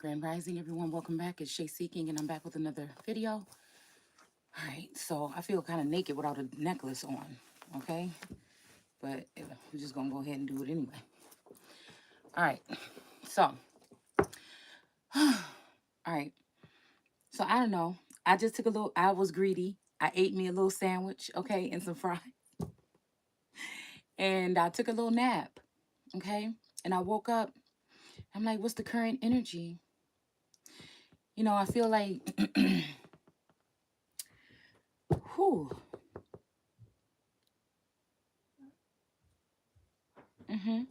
Grand Rising, everyone. Welcome back. It's Shay Seeking, and I'm back with another video. All right, so I feel kind of naked without a necklace on, okay? But we're just gonna go ahead and do it anyway. All right, so, all right, so I don't know. I just took a little, I was greedy. I ate me a little sandwich, okay, and some fries, and I took a little nap, okay? And I woke up. I'm like, what's the current energy? I feel like, whew. Mm-hmm.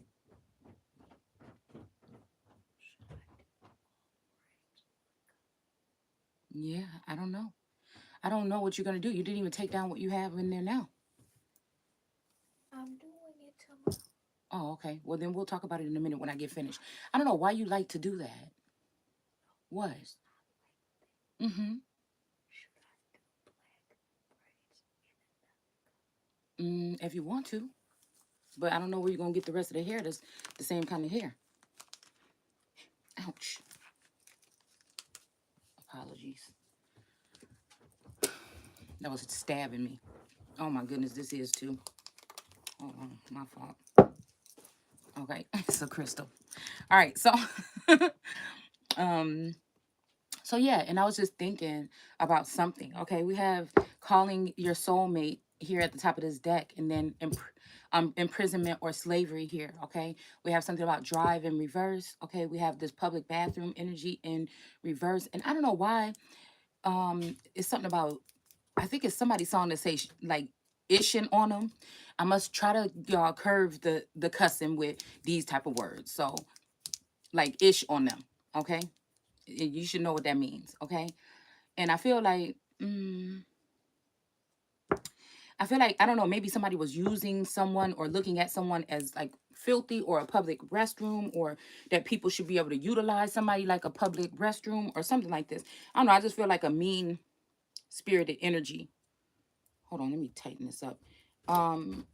Yeah, I don't know. I don't know what you're gonna do. You didn't even take down what you have in there now. I'm doing it tomorrow. Oh, okay. Well, then we'll talk about it in a minute when I get finished. I don't know why you like to do that. What? Mm-hmm. Should I do black braids If you want to, but I don't know where you're gonna get the rest of the hair. That's the same kind of hair. Ouch. Apologies. That was stabbing me. Oh my goodness, this is too. Oh, my fault. Okay, so Crystal. All right, so um So yeah, and I was just thinking about something. Okay, we have calling your soulmate here at the top of this deck, and then imprisonment or slavery here. Okay, we have something about drive in reverse. Okay, we have this public bathroom energy in reverse, and I don't know why. It's something about, I think it's somebody's song that says like ishing on them. I must try to curve the cussing with these type of words. So like ish on them. Okay, you should know what that means. Okay. And I feel like, I don't know, maybe somebody was using someone or looking at someone as like filthy, or a public restroom, or that people should be able to utilize somebody like a public restroom or something like this. I don't know. I just feel like a mean spirited energy. Hold on, let me tighten this up.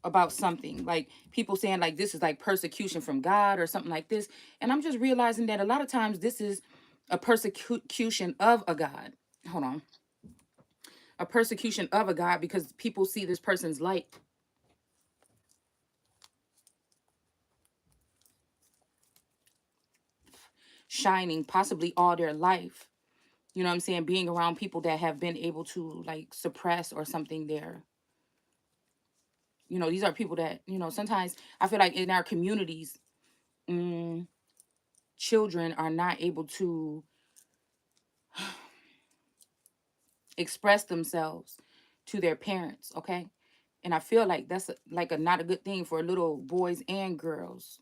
About something like people saying like this is like persecution from God or something like this. And I'm just realizing that a lot of times this is a persecution of a God. Hold on. A persecution of a God, because people see this person's light shining possibly all their life. You know what I'm saying? Being around people that have been able to like suppress or something there. These are people that, sometimes I feel like in our communities, mm, children are not able to express themselves to their parents, okay? And I feel like that's like a not a good thing for little boys and girls.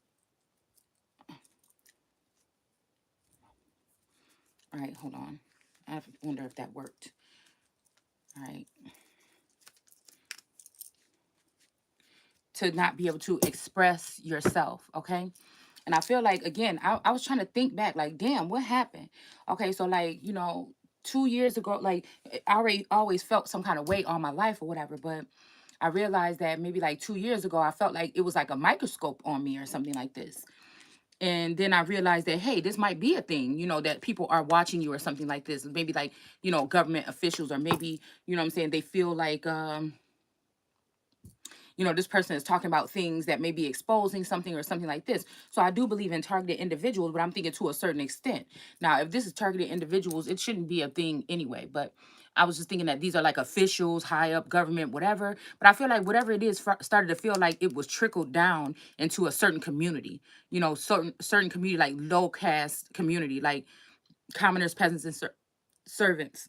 All right, hold on. I wonder if that worked. All right. To not be able to express yourself, okay? And I feel like, again, I was trying to think back, like, damn, what happened? Okay, so like, 2 years ago, like, I already always felt some kind of weight on my life or whatever, but I realized that maybe like 2 years ago, I felt like it was like a microscope on me or something like this. And then I realized that, hey, this might be a thing, that people are watching you or something like this. Maybe like, government officials, or maybe, what I'm saying, they feel like, this person is talking about things that may be exposing something or something like this. So I do believe in targeted individuals, but I'm thinking to a certain extent. Now, if this is targeted individuals, it shouldn't be a thing anyway. But I was just thinking that these are like officials, high up government, whatever. But I feel like whatever it is started to feel like it was trickled down into a certain community, certain community, like low caste community, like commoners, peasants, and servants,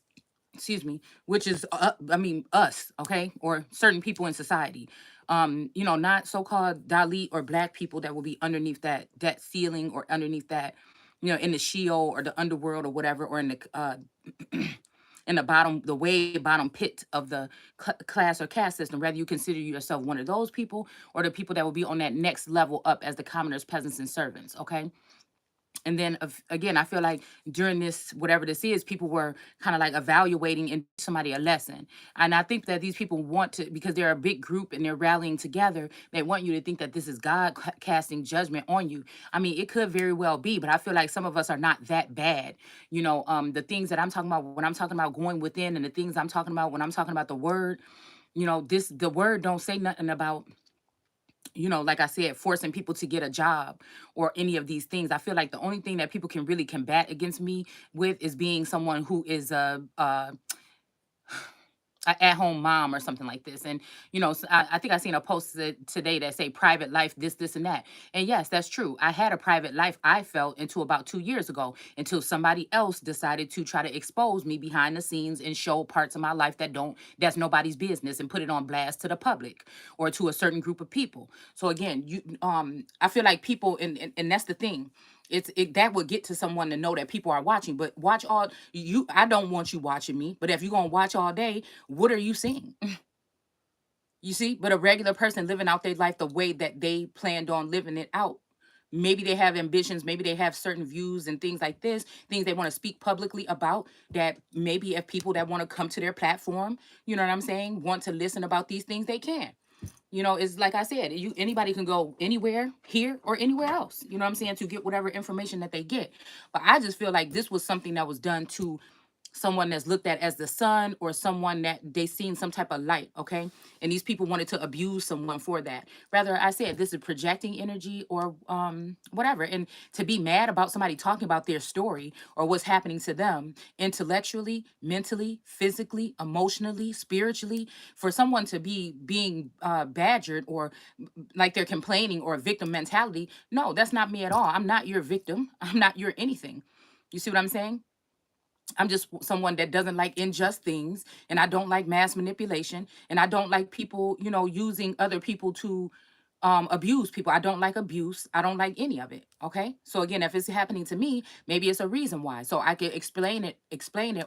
excuse me, which is I mean us, okay, or certain people in society, not so-called Dalit or black people that will be underneath that ceiling, or underneath that, in the Sheol or the underworld or whatever, or in the in the bottom, the way bottom pit of the class or caste system. Whether you consider yourself one of those people, or the people that will be on that next level up as the commoners, peasants, and servants, okay. And then again, I feel like during this, whatever this is, people were kind of like evaluating and somebody a lesson. And I think that these people want to, because they're a big group and they're rallying together, they want you to think that this is God casting judgment on you. I mean, it could very well be, but I feel like some of us are not that bad. The things that I'm talking about when I'm talking about going within, and the things I'm talking about when I'm talking about the word, the word don't say nothing about, like I said, forcing people to get a job or any of these things. I feel like the only thing that people can really combat against me with is being someone who is a at-home mom or something like this. And I think I seen a post today that say private life, this and that. And yes, that's true. I had a private life, I felt, until about 2 years ago, until somebody else decided to try to expose me behind the scenes and show parts of my life that's nobody's business, and put it on blast to the public or to a certain group of people. So again, I feel like people, and that's the thing, that would get to someone to know that people are watching. But watch all you I don't want you watching me, but if you're gonna watch all day, what are you seeing? You see? But a regular person living out their life the way that they planned on living it out. Maybe they have ambitions, maybe they have certain views and things like this, things they want to speak publicly about, that maybe if people that want to come to their platform, you know what I'm saying, want to listen about these things, they can. It's like I said, anybody can go anywhere here or anywhere else, you know what I'm saying, to get whatever information that they get. But I just feel like this was something that was done to someone that's looked at as the son, or someone that they seen some type of light, okay? And these people wanted to abuse someone for that. Rather, I said this is projecting energy or whatever. And to be mad about somebody talking about their story or what's happening to them intellectually, mentally, physically, emotionally, spiritually, for someone to be being badgered, or like they're complaining, or victim mentality, no, that's not me at all. I'm not your victim. I'm not your anything. You see what I'm saying? I'm just someone that doesn't like unjust things, and I don't like mass manipulation, and I don't like people, using other people to abuse people. I don't like abuse. I don't like any of it. Okay? So again, if it's happening to me, maybe it's a reason why. So I can explain it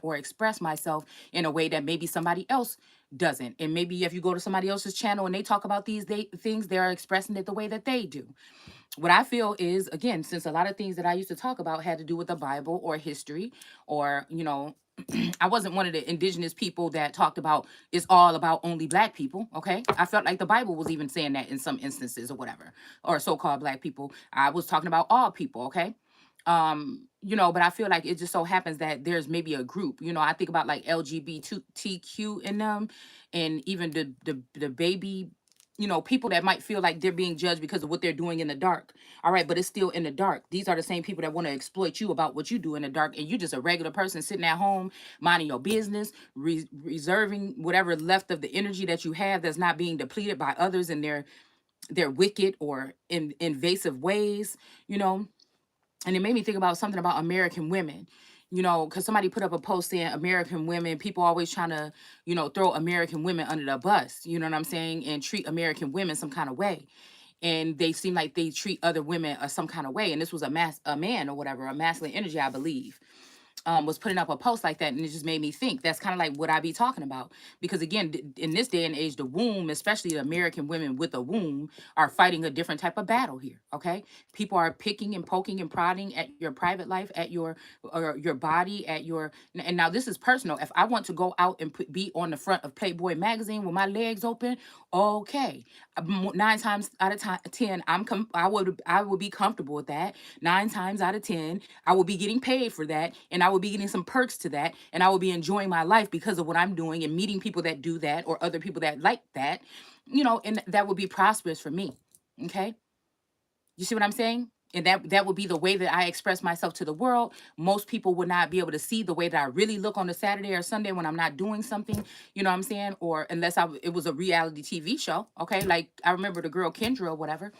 or express myself in a way that maybe somebody else doesn't. And maybe if you go to somebody else's channel and they talk about these things, they're expressing it the way that they do. What I feel is, again, since a lot of things that I used to talk about had to do with the Bible or history, or, I wasn't one of the indigenous people that talked about it's all about only black people. Okay. I felt like the Bible was even saying that in some instances or whatever, or so-called black people. I was talking about all people. Okay. But I feel like it just so happens that there's maybe a group, I think about like LGBTQ in them, and even the baby, people that might feel like they're being judged because of what they're doing in the dark. All right, but it's still in the dark. These are the same people that want to exploit you about what you do in the dark, and you're just a regular person sitting at home, minding your business, reserving whatever left of the energy that you have that's not being depleted by others in their wicked or invasive ways, you know and it made me think about something about American women, because somebody put up a post saying American women, people always trying to, throw American women under the bus, you know what I'm saying, and treat American women some kind of way. And they seem like they treat other women some kind of way. And this was a man or whatever, a masculine energy, I believe, was putting up a post like that, and it just made me think that's kind of like what I be talking about. Because again, in this day and age, the womb, especially the American women with a womb, are fighting a different type of battle here. Okay, people are picking and poking and prodding at your private life, at your body, at your. And now this is personal. If I want to go out and be on the front of Playboy magazine with my legs open, okay, 9 times out of 10, I would be comfortable with that. 9 times out of 10, I will be getting paid for that, and I will be getting some perks to that, and I will be enjoying my life because of what I'm doing and meeting people that do that, or other people that like that, and that would be prosperous for me. Okay? You see what I'm saying? And that would be the way that I express myself to the world. Most people would not be able to see the way that I really look on a Saturday or Sunday when I'm not doing something, you know what I'm saying? Or unless it was a reality TV show, okay? Like I remember the girl Kendra or whatever,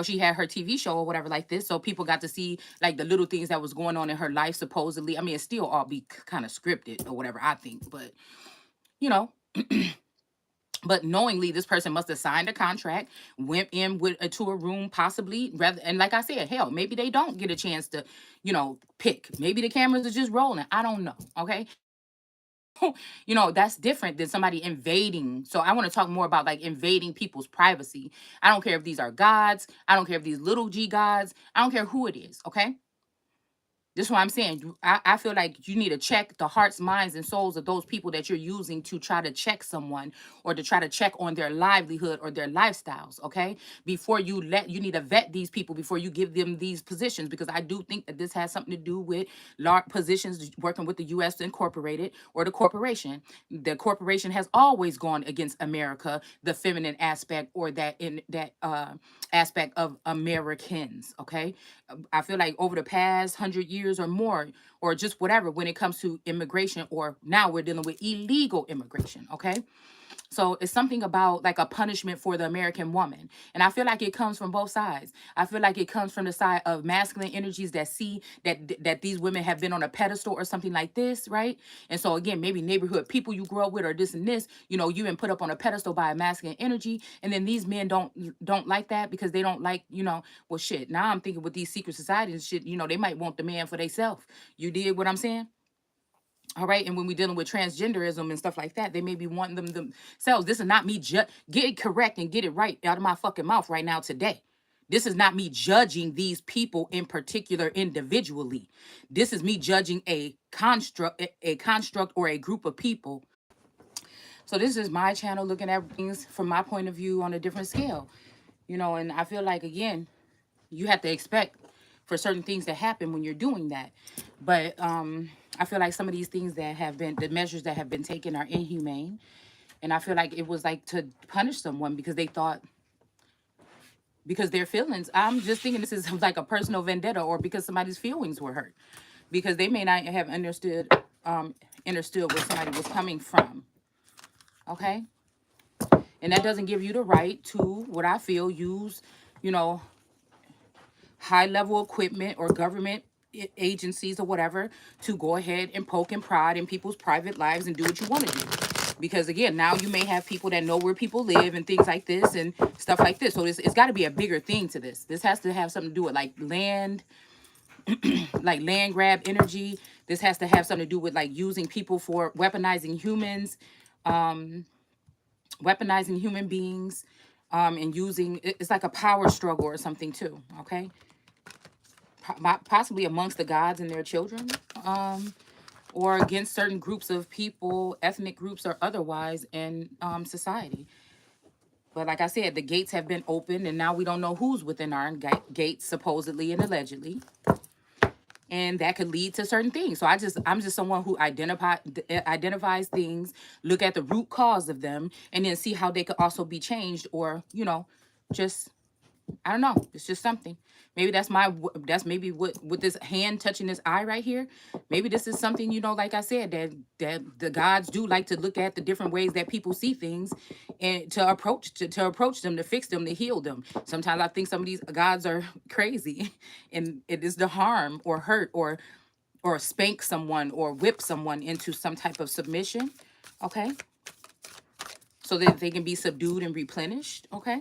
she had her TV show or whatever like this. So people got to see like the little things that was going on in her life, supposedly. I mean, it still all be kind of scripted or whatever, I think. But, you know, but knowingly this person must have signed a contract, went in with to a room, possibly, rather, and like I said, hell, maybe they don't get a chance to, pick. Maybe the cameras are just rolling, I don't know. Okay. That's different than somebody invading. So I want to talk more about like invading people's privacy. I don't care if these are gods, I don't care if these little g gods, I don't care who it is. Okay. This is what I'm saying. I feel like you need to check the hearts, minds, and souls of those people that you're using to try to check someone or to try to check on their livelihood or their lifestyles. Okay, before you need to vet these people before you give them these positions, because I do think that this has something to do with large positions working with the U.S. Incorporated or the corporation. The corporation has always gone against America, the feminine aspect or that aspect of Americans. Okay, I feel like over the past 100 years or more, or just whatever, when it comes to immigration, or now we're dealing with illegal immigration. Okay, so it's something about like a punishment for the American woman. And I feel like it comes from both sides. I feel like it comes from the side of masculine energies that see that these women have been on a pedestal or something like this, right? And so again, maybe neighborhood people you grew up with or this and this, you've been put up on a pedestal by a masculine energy. And then these men don't like that because they don't like, well shit. Now I'm thinking with these secret societies and shit, they might want the man for themselves. You did what I'm saying? All right. And when we're dealing with transgenderism and stuff like that, they may be wanting them themselves. This is not me get it correct and get it right out of my fucking mouth right now today. This is not me judging these people in particular individually. This is me judging a construct or a group of people. So this is my channel looking at things from my point of view on a different scale. And I feel like again, you have to expect for certain things to happen when you're doing that. But I feel like some of these things that have been the measures that have been taken are inhumane. And I feel like it was like to punish someone because they thought, because their feelings, I'm just thinking this is like a personal vendetta, or because somebody's feelings were hurt, because they may not have understood where somebody was coming from. Okay. And that doesn't give you the right to, what I feel, use, you know, high level equipment or government agencies or whatever to go ahead and poke and prod in people's private lives and do what you want to do. Because again, now you may have people that know where people live and things like this and stuff like this. So it's got to be a bigger thing to this. This has to have something to do with like land grab energy. This has to have something to do with like using people for weaponizing humans, weaponizing human beings, and using it's like a power struggle or something too. Okay, possibly amongst the gods and their children, or against certain groups of people, ethnic groups or otherwise in society. But like I said, the gates have been opened, and now we don't know who's within our gates, supposedly and allegedly, and that could lead to certain things. So I'm just someone who identifies things, look at the root cause of them, and then see how they could also be changed, or just I don't know. It's just something. Maybe that's maybe what with this hand touching this eye right here. Maybe this is something, like I said, that the gods do like to look at the different ways that people see things, and to approach them, to fix them, to heal them. Sometimes I think some of these gods are crazy, and it is to harm or hurt or spank someone or whip someone into some type of submission. Okay, so that they can be subdued and replenished. Okay.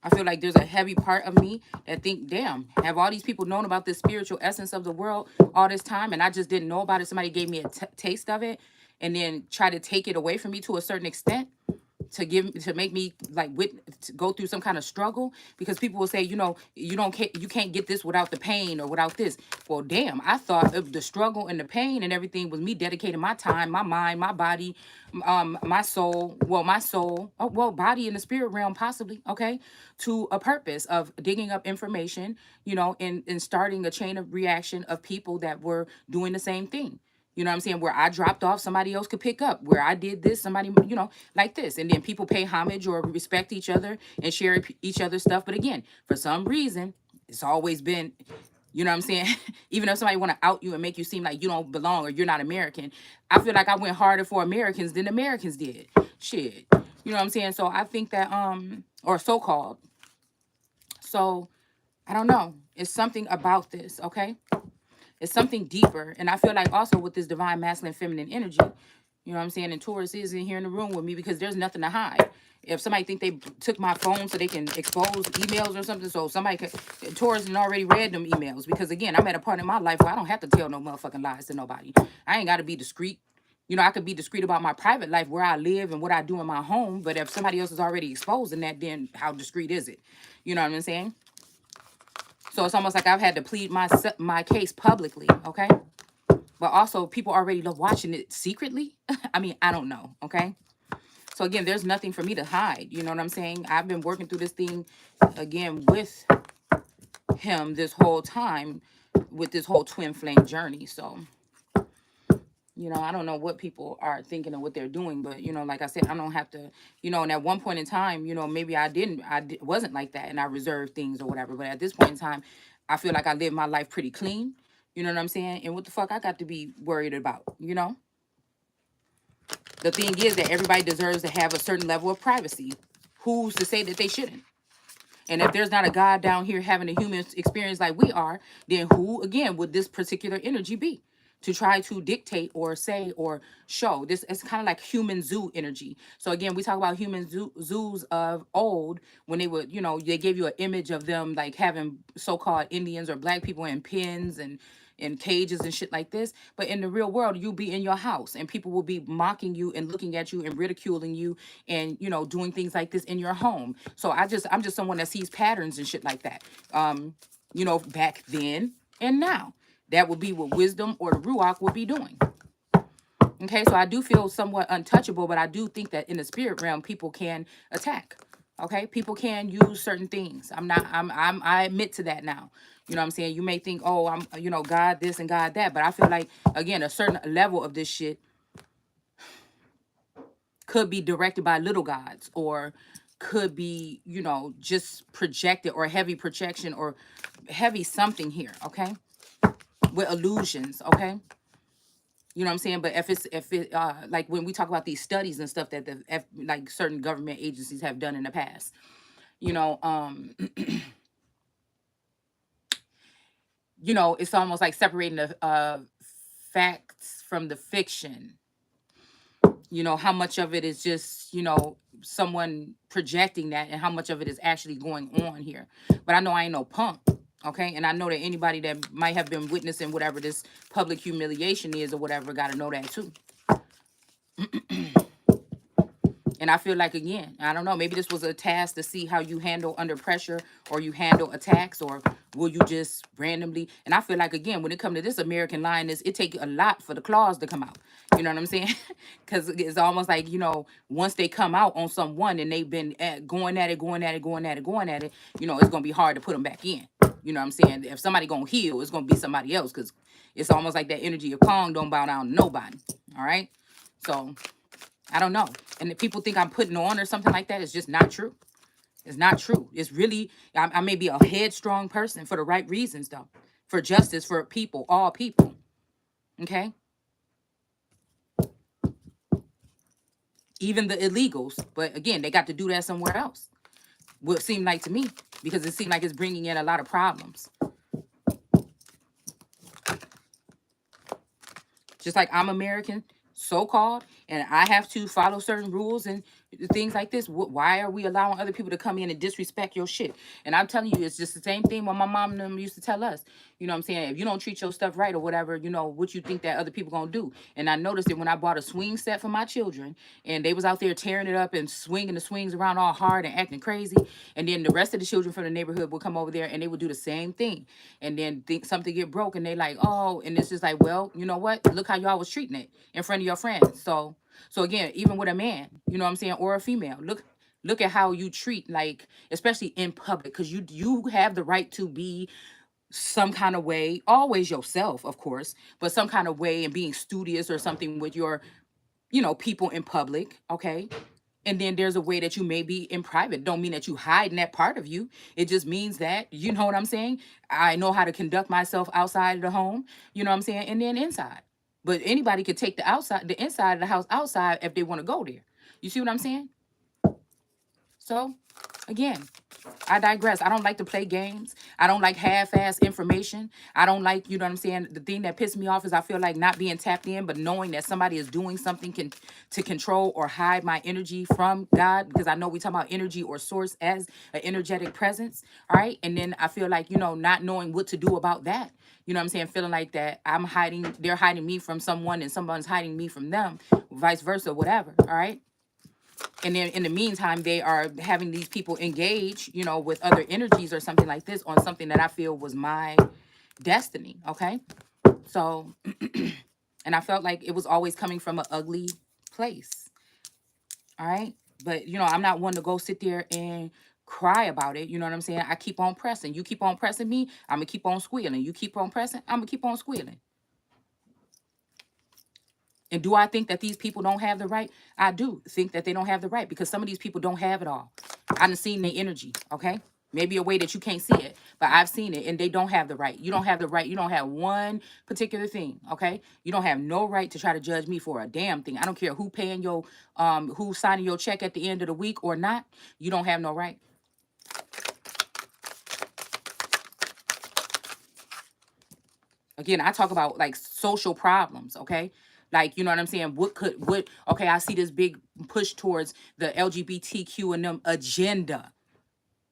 I feel like there's a heavy part of me that think, damn, have all these people known about this spiritual essence of the world all this time, and I just didn't know about it? Somebody gave me a taste of it and then try to take it away from me to a certain extent, to make me like to go through some kind of struggle, because people will say, you can't get this without the pain or without this. Well, damn, I thought of the struggle and the pain and everything was me dedicating my time, my mind, my body, my soul, body in the spirit realm possibly, okay, to a purpose of digging up information, and starting a chain of reaction of people that were doing the same thing. You know what I'm saying? Where I dropped off, somebody else could pick up. Where I did this, somebody, like this. And then people pay homage or respect each other and share each other's stuff. But again, for some reason, it's always been, you know what I'm saying? Even if somebody want to out you and make you seem like you don't belong or you're not American, I feel like I went harder for Americans than Americans did. Shit. You know what I'm saying? So I think that, or so-called. So I don't know. It's something about this, okay? It's something deeper. And I feel like also with this divine masculine feminine energy, you know what I'm saying? And Taurus is in here in the room with me because there's nothing to hide. If somebody think they took my phone so they can expose emails or something, so somebody could, Taurus had already read them emails. Because again, I'm at a part in my life where I don't have to tell no motherfucking lies to nobody. I ain't got to be discreet. I could be discreet about my private life, where I live and what I do in my home. But if somebody else is already exposing that, then how discreet is it? You know what I'm saying? So it's almost like I've had to plead my case publicly, okay? But also people already love watching it secretly. I mean, I don't know, okay? So again, there's nothing for me to hide. You know what I'm saying? I've been working through this thing again with him this whole time, with this whole twin flame journey. So, you know, I don't know what people are thinking of what they're doing, but you know, like I said, I don't have to, you know, and at one point in time, you know, maybe wasn't like that and I reserved things or whatever. But at this point in time, I feel like I live my life pretty clean. You know what I'm saying? And what the fuck I got to be worried about, you know? The thing is that everybody deserves to have a certain level of privacy. Who's to say that they shouldn't? And if there's not a God down here having a human experience like we are, then who, again, would this particular energy be? To try to dictate or say or show. This is kind of like human zoo energy. So again, we talk about human zoos of old when they would, you know, they gave you an image of them like having so-called Indians or black people in pens and in cages and shit like this. But in the real world, you'll be in your house and people will be mocking you and looking at you and ridiculing you and, you know, doing things like this in your home. So I'm just someone that sees patterns and shit like that. You know, back then and now. That would be what wisdom or the Ruach would be doing. Okay, so I do feel somewhat untouchable, but I do think that in the spirit realm, people can attack. Okay, people can use certain things. I admit to that now. You know what I'm saying? You may think, oh, I'm, you know, God this and God that, but I feel like, again, a certain level of this shit could be directed by little gods or could be, you know, just projected or heavy projection or heavy something here. Okay, with illusions. Okay. You know what I'm saying? But if it like when we talk about these studies and stuff that like certain government agencies have done in the past, you know, you know, it's almost like separating the facts from the fiction. You know, how much of it is just, you know, someone projecting that and how much of it is actually going on here. But I know I ain't no punk. Okay, and I know that anybody that might have been witnessing whatever this public humiliation is or whatever got to know that too. And I feel like, again, I don't know, maybe this was a task to see how you handle under pressure or you handle attacks, or will you just randomly. And I feel like, again, when it comes to this American lioness, it takes a lot for the claws to come out. You know what I'm saying? Because it's almost like, you know, once they come out on someone and they've been going at it, you know, it's going to be hard to put them back in. You know what I'm saying? If somebody going to heal, it's going to be somebody else, because it's almost like that energy of Kong don't bow down to nobody. All right? So I don't know. And if people think I'm putting on or something like that, it's just not true. It's not true. It's really, I may be a headstrong person for the right reasons, though. For justice, for people, all people. Okay? Even the illegals. But again, they got to do that somewhere else. Would seem like to me. Because it seems like it's bringing in a lot of problems. Just like I'm American, so-called, and I have to follow certain rules and things like this. Why are we allowing other people to come in and disrespect your shit? And I'm telling you, it's just the same thing what my mom and them used to tell us. You know what I'm saying? If you don't treat your stuff right or whatever, you know, what you think that other people gonna do. And I noticed it when I bought a swing set for my children, and they was out there tearing it up and swinging the swings around all hard and acting crazy. And then the rest of the children from the neighborhood would come over there and they would do the same thing. And then think something get broke and they like, oh, and it's just like, well, you know what? Look how y'all was treating it in front of your friends. So again, even with a man, you know what I'm saying, or a female, look at how you treat, like, especially in public, because you have the right to be some kind of way, always yourself, of course, but some kind of way, and being studious or something with your, you know, people in public, okay? And then there's a way that you may be in private. Don't mean that you hiding that part of you. It just means that, you know what I'm saying? I know how to conduct myself outside of the home, you know what I'm saying? And then inside. But anybody could take the inside of the house outside if they want to go there. You see what I'm saying? So, again, I digress. I don't like to play games. I don't like half-ass information. I don't like, you know what I'm saying? The thing that pisses me off is I feel like not being tapped in, but knowing that somebody is doing something to control or hide my energy from God, because I know we talk about energy or source as an energetic presence, all right? And then I feel like, you know, not knowing what to do about that. You know what I'm saying? Feeling like that they're hiding me from someone and someone's hiding me from them, vice versa, whatever, all right? And then in the meantime, they are having these people engage, you know, with other energies or something like this on something that I feel was my destiny. Okay. So, and I felt like it was always coming from an ugly place. All right. But, you know, I'm not one to go sit there and cry about it. You know what I'm saying? I keep on pressing. You keep on pressing me, I'm going to keep on squealing. You keep on pressing, I'm going to keep on squealing. And do I think that these people don't have the right? I do think that they don't have the right because some of these people don't have it all. I done seen their energy, okay? Maybe a way that you can't see it, but I've seen it and they don't have the right. You don't have the right. You don't have one particular thing, okay? You don't have no right to try to judge me for a damn thing. I don't care who paying your who's signing your check at the end of the week or not. You don't have no right. Again, I talk about like social problems, okay? Like, you know what I'm saying? Okay, I see this big push towards the LGBTQ and them agenda.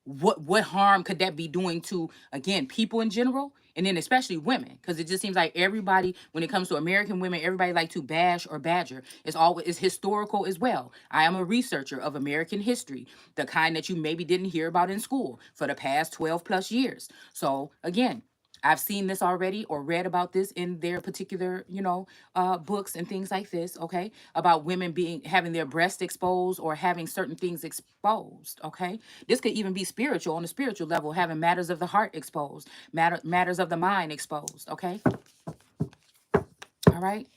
What harm could that be doing to, again, people in general, and then especially women? Because it just seems like everybody, when it comes to American women, everybody like to bash or badger. It's historical as well. I am a researcher of American history, the kind that you maybe didn't hear about in school for the past 12 plus years. So again, I've seen this already or read about this in their particular, you know, books and things like this, okay? About women having their breast exposed or having certain things exposed, okay? This could even be spiritual, on a spiritual level, having matters of the heart exposed, matters of the mind exposed, okay? All right?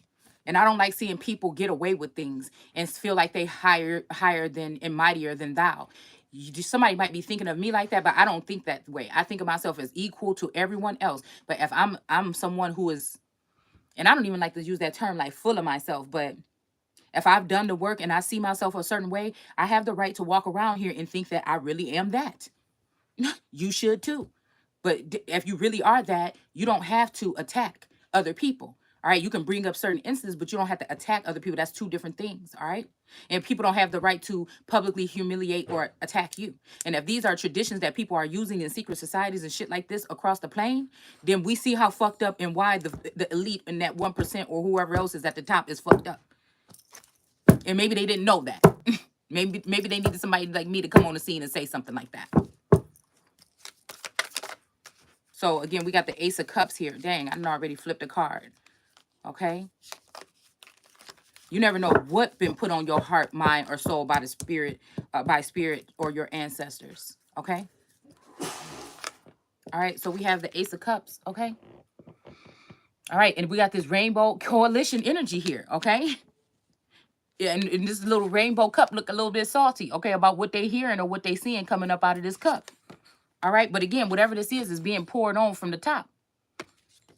And I don't like seeing people get away with things and feel like they higher than and mightier than thou. Somebody might be thinking of me like that, but I don't think that way. I think of myself as equal to everyone else. But if I'm someone who is, and I don't even like to use that term, like full of myself, but if I've done the work and I see myself a certain way, I have the right to walk around here and think that I really am that. You should too. But if you really are that, you don't have to attack other people. All right. You can bring up certain instances, but you don't have to attack other people. That's two different things. All right. And people don't have the right to publicly humiliate or attack you. And if these are traditions that people are using in secret societies and shit like this across the plane, then we see how fucked up and why the elite and that 1% or whoever else is at the top is fucked up. And maybe they didn't know that. maybe they needed somebody like me to come on the scene and say something like that. So again, we got the Ace of Cups here. Dang, I done already flipped a card. Okay. You never know what been put on your heart, mind, or soul by the spirit, by spirit or your ancestors. Okay. All right. So we have the Ace of Cups. Okay. All right. And we got this rainbow coalition energy here. Okay. Yeah, and this little rainbow cup look a little bit salty. Okay. About what they hearing or what they seeing coming up out of this cup. All right. But again, whatever this is being poured on from the top.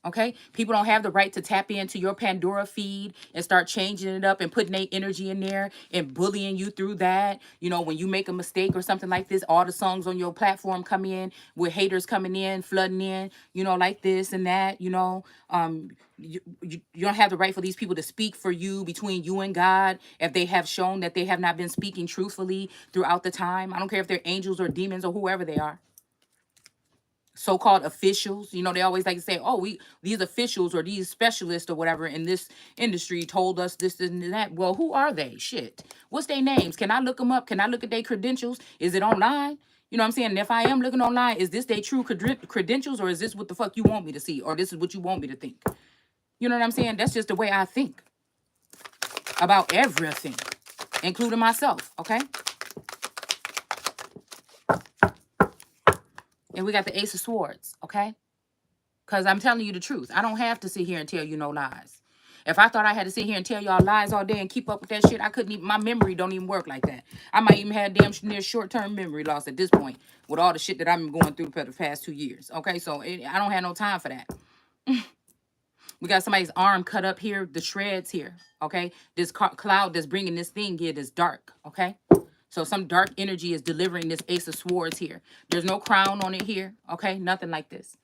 Okay, people don't have the right to tap into your Pandora feed and start changing it up and putting their energy in there and bullying you through that. You know, when you make a mistake or something like this, all the songs on your platform come in with haters coming in, flooding in, you know, like this and that. You know, you don't have the right for these people to speak for you between you and God if they have shown that they have not been speaking truthfully throughout the time. I don't care if they're angels or demons or whoever they are. So-called officials, you know, they always like to say, oh, these officials or these specialists or whatever in this industry told us this and that. Well, who are they? Shit, what's their names? Can I look them up? Can I look at their credentials? Is it online? You know what I'm saying? And if I am looking online, is this their true credentials, or is this what the fuck you want me to see, or this is what you want me to think? You know what I'm saying? That's just the way I think about everything, including myself. Okay. And we got the Ace of Swords, okay? Because I'm telling you the truth. I don't have to sit here and tell you no lies. If I thought I had to sit here and tell y'all lies all day and keep up with that shit, I couldn't even, my memory don't even work like that. I might even have damn near short-term memory loss at this point with all the shit that I've been going through for the past 2 years. Okay, so I don't have no time for that. We got somebody's arm cut up here, the shreds here, okay? This cloud that's bringing this thing here is dark, okay? So some dark energy is delivering this Ace of Swords here. There's no crown on it here, okay? Nothing like this.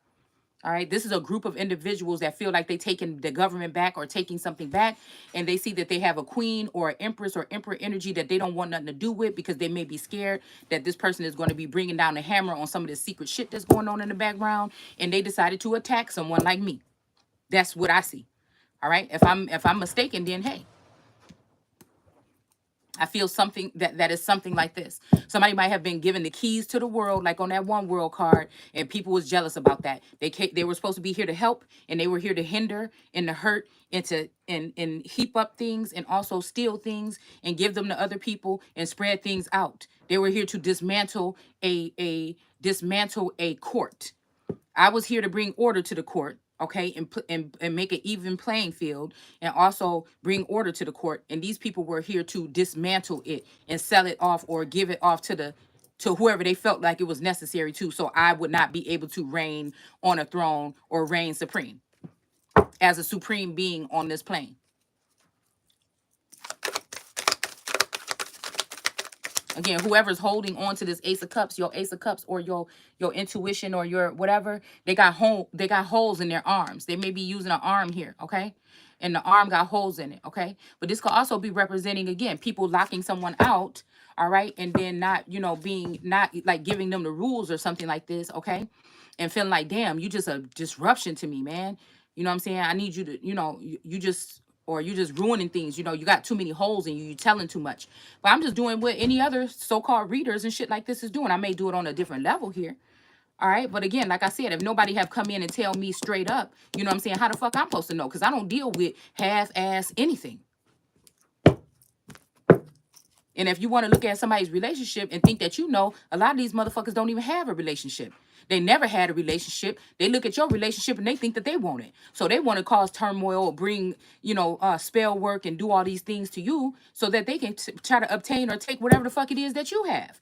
All right, this is a group of individuals that feel like they're taking the government back or taking something back, and they see that they have a queen or an empress or emperor energy that they don't want nothing to do with because they may be scared that this person is going to be bringing down the hammer on some of the secret shit that's going on in the background, and they decided to attack someone like me. That's what I see. All right, if I'm mistaken, then hey. I feel something that is something like this. Somebody might have been given the keys to the world, like on that one world card, and people was jealous about that. They were supposed to be here to help, and they were here to hinder and to hurt and to and heap up things and also steal things and give them to other people and spread things out. They were here to dismantle a court. I was here to bring order to the court, okay, and make an even playing field, and also bring order to the court. And these people were here to dismantle it and sell it off or give it off to whoever they felt like it was necessary to. So I would not be able to reign on a throne or reign supreme as a supreme being on this plane. Again, whoever's holding on to this Ace of Cups, your Ace of Cups, or your intuition or your whatever, they got holes in their arms. They may be using an arm here, okay? And the arm got holes in it, okay? But this could also be representing, again, people locking someone out, all right? And then not, being not like giving them the rules or something like this, okay? And feeling like, damn, you just a disruption to me, man. You know what I'm saying? I need you to, you just, or you just ruining things. You got too many holes in you. You telling too much. But I'm just doing what any other so-called readers and shit like this is doing. I may do it on a different level here. All right. But again, like I said, if nobody have come in and tell me straight up, you know what I'm saying? How the fuck I'm supposed to know? Because I don't deal with half-ass anything. And if you want to look at somebody's relationship and think that a lot of these motherfuckers don't even have a relationship. They never had a relationship. They look at your relationship and they think that they want it. So they want to cause turmoil or bring, spell work and do all these things to you so that they can try to obtain or take whatever the fuck it is that you have.